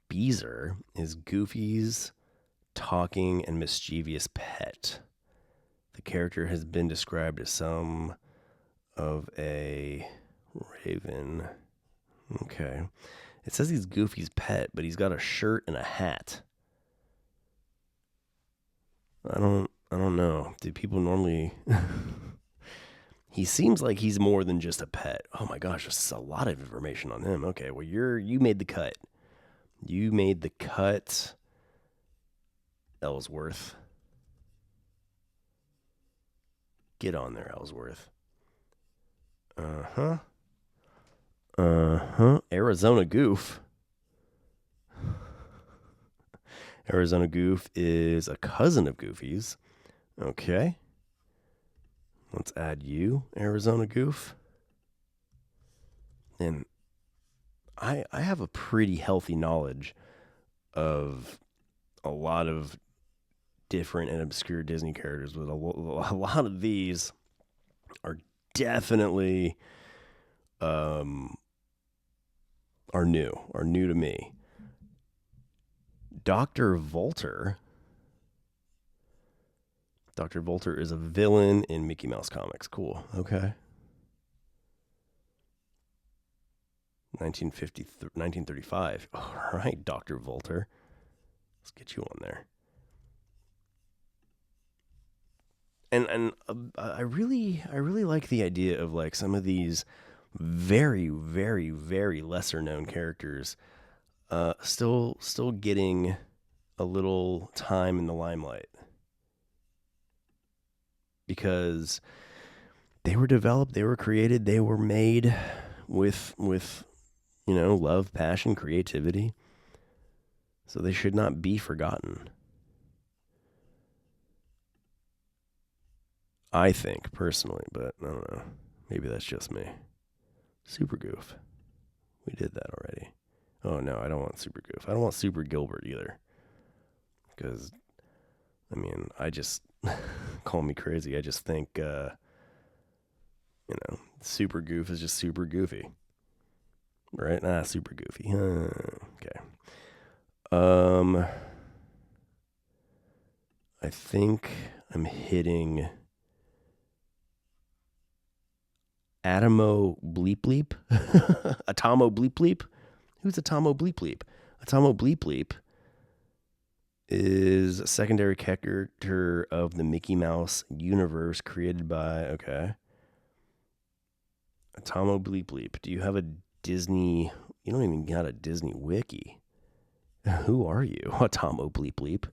Beezer is Goofy's talking and mischievous pet. The character has been described as some of a raven. Okay. It says he's Goofy's pet, but he's got a shirt and a hat. I don't know. Do people normally... He seems like he's more than just a pet. Oh my gosh, there's a lot of information on him. Okay, well you made the cut. You made the cut, Ellsworth. Get on there, Ellsworth. Arizona Goof. Arizona Goof is a cousin of Goofy's. Okay. Let's add you, Arizona Goof. And I have a pretty healthy knowledge of a lot of different and obscure Disney characters, but a lot of these are definitely are new to me. Dr. Volter is a villain in Mickey Mouse comics. Cool. Okay. 1935. All right, Dr. Volter. Let's get you on there. And I really like the idea of like some of these very, very, very lesser known characters, still getting a little time in the limelight because they were developed, they were created, they were made with love, passion, creativity. So they should not be forgotten. I think, personally, but I don't know. Maybe that's just me. Super Goof. We did that already. Oh, no, I don't want Super Goof. I don't want Super Gilbert either. Because, I just, call me crazy. I just think, Super Goof is just super goofy. Right? Super goofy. Okay. I think I'm hitting Atomo Bleep Bleep. Atomo Bleep Bleep? Who's Atomo Bleep Bleep? Atomo Bleep Bleep is a secondary character of the Mickey Mouse universe created by, Atomo Bleep Bleep. Do you have a Disney? You don't even got a Disney wiki. Who are you? Atomo Bleep Bleep.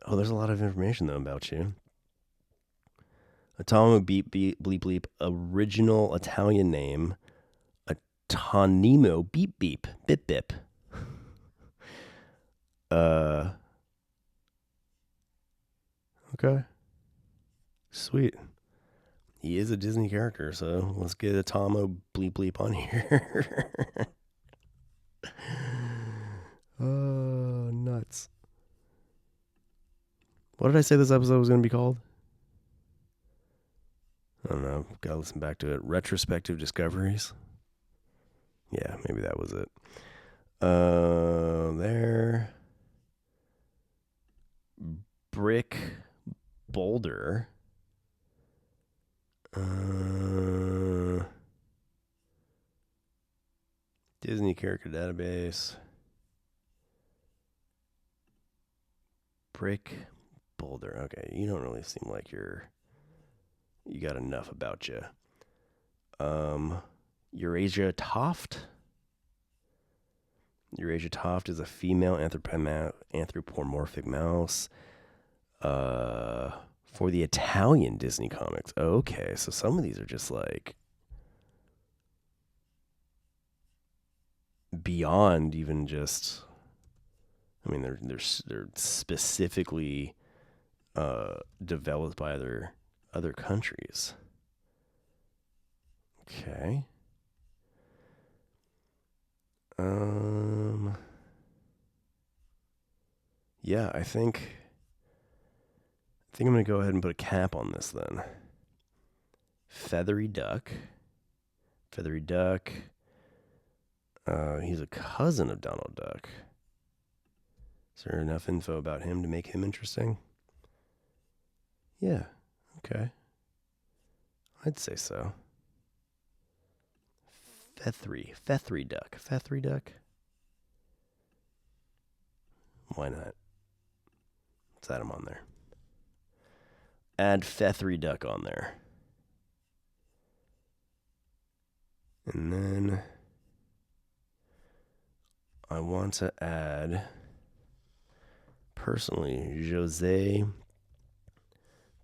Oh, there's a lot of information, though, about you. Atomo Bleep Bleep, original Italian name, Atonimo Beep Beep, Bip Bip. Okay. Sweet. He is a Disney character, so let's get Atomo Bleep Bleep on here. Oh, nuts. What did I say this episode was going to be called? I don't know. Gotta listen back to it. Retrospective Discoveries. Yeah, maybe that was it. There. Brick Boulder. Disney Character Database. Brick Boulder. Okay, you don't really seem like you got enough about you. Eurasia Toft. Eurasia Toft is a female anthropomorphic mouse. For the Italian Disney comics. Okay, so some of these are just like beyond even just. They're specifically developed by other countries. Okay. Yeah, I think I'm going to go ahead and put a cap on this then. Feathery Duck. Feathery Duck. He's a cousin of Donald Duck. Is there enough info about him to make him interesting? Yeah, okay. I'd say so. Feathery Duck. Feathery Duck? Why not? Let's add him on there. Add Feathery Duck on there. And then I want to add, personally, Jose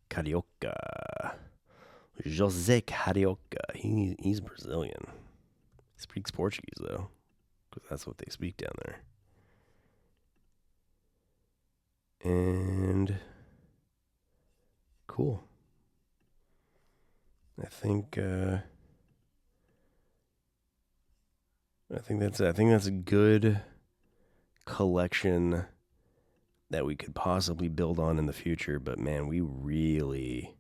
Carioca. Jose Carioca. He's Brazilian. He speaks Portuguese, though, because that's what they speak down there. And cool. I think that's a good collection that we could possibly build on in the future. But man, we really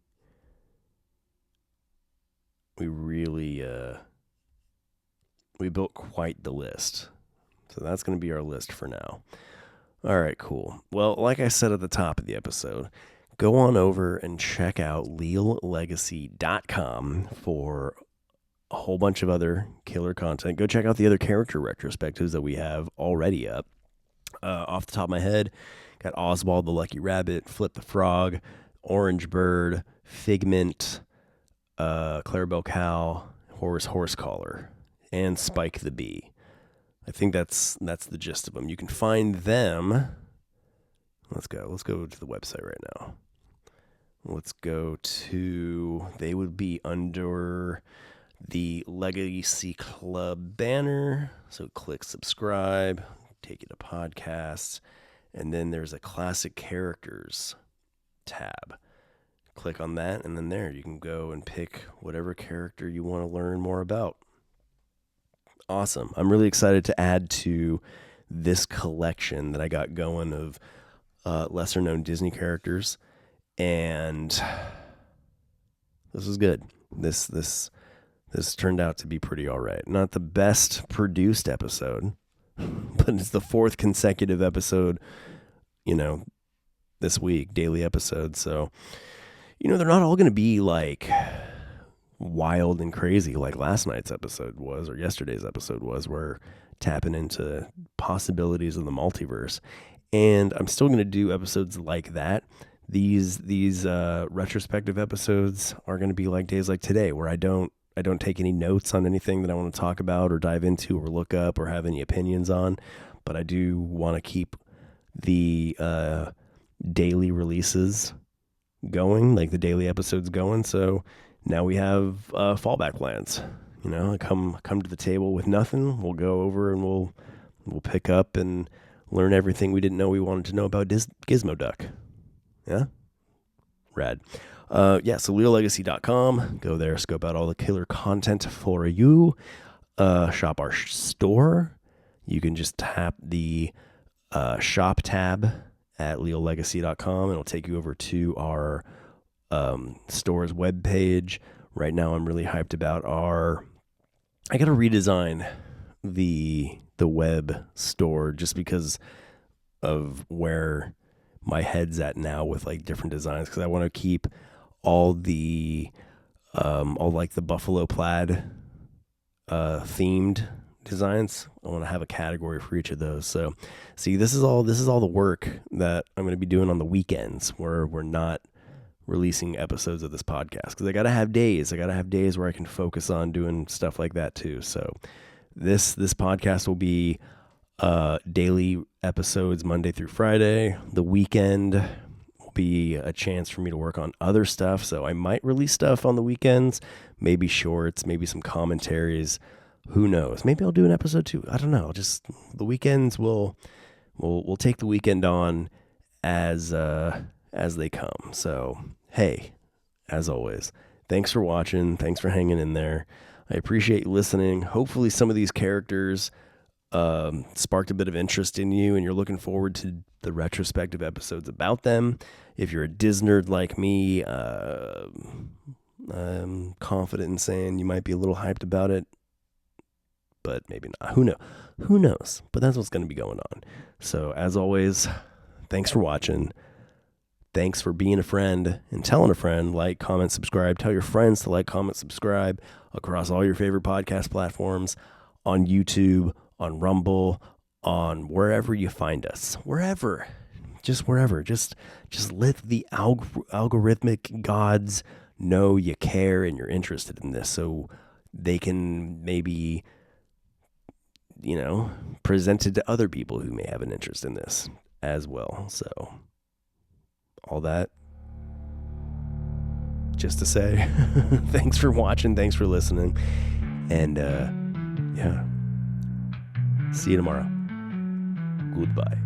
we built quite the list. So that's going to be our list for now. All right, cool. Well, like I said at the top of the episode, go on over and check out leallegacy.com for a whole bunch of other killer content. Go check out the other character retrospectives that we have already up. Off the top of my head, got Oswald the Lucky Rabbit, Flip the Frog, Orange Bird, Figment, Clarabelle Cow. Horse Collar, and Spike the Bee. I think that's the gist of them. You can find them. Let's go to the website right now. Let's go to, they would be under the Legacy Club banner. So click subscribe, take you to podcasts, and then there's a classic characters tab. Click on that, and then there you can go and pick whatever character you want to learn more about. Awesome. I'm really excited to add to this collection that I got going of lesser known Disney characters, and this is good. This turned out to be pretty all right. Not the best produced episode, but it's the fourth consecutive episode, this week, daily episode. So, they're not all going to be like wild and crazy like last night's episode was, or yesterday's episode was. We're tapping into possibilities of the multiverse, and I'm still going to do episodes like that. These retrospective episodes are going to be like days like today, where I don't take any notes on anything that I want to talk about or dive into or look up or have any opinions on, but I do want to keep the daily releases going, like the daily episodes going. So now we have fallback plans. Come to the table with nothing. We'll go over and we'll pick up and learn everything we didn't know we wanted to know about Gizmo Duck. Yeah, rad. So leallegacy.com. Go there, scope out all the killer content for you. Shop our store. You can just tap the shop tab at leallegacy.com, and it'll take you over to our store's webpage. Right now, I'm really hyped about I got to redesign the web store just because of where my head's at now with like different designs, because I want to keep all the Buffalo plaid themed designs. I want to have a category for each of those. So see, this is all the work that I'm going to be doing on the weekends where we're not releasing episodes of this podcast, because I got to have days where I can focus on doing stuff like that too. So this podcast will be daily episodes Monday through Friday. The weekend will be a chance for me to work on other stuff. So I might release stuff on the weekends, maybe shorts, maybe some commentaries. Who knows? Maybe I'll do an episode too. I don't know. Just the weekends we'll take the weekend on as they come. So hey, as always, thanks for watching. Thanks for hanging in there. I appreciate you listening. Hopefully some of these characters sparked a bit of interest in you, and you're looking forward to the retrospective episodes about them. If you're a Disnerd like me, I'm confident in saying you might be a little hyped about it, but maybe not. Who knows? But that's what's going to be going on. So as always, thanks for watching. Thanks for being a friend and telling a friend. Like, comment, subscribe. Tell your friends to like, comment, subscribe across all your favorite podcast platforms, on YouTube, on Rumble, on wherever you find us. Wherever. Just let the algorithmic gods know you care and you're interested in this, so they can maybe, present it to other people who may have an interest in this as well. So all that just to say, thanks for watching, thanks for listening, and see you tomorrow. Goodbye.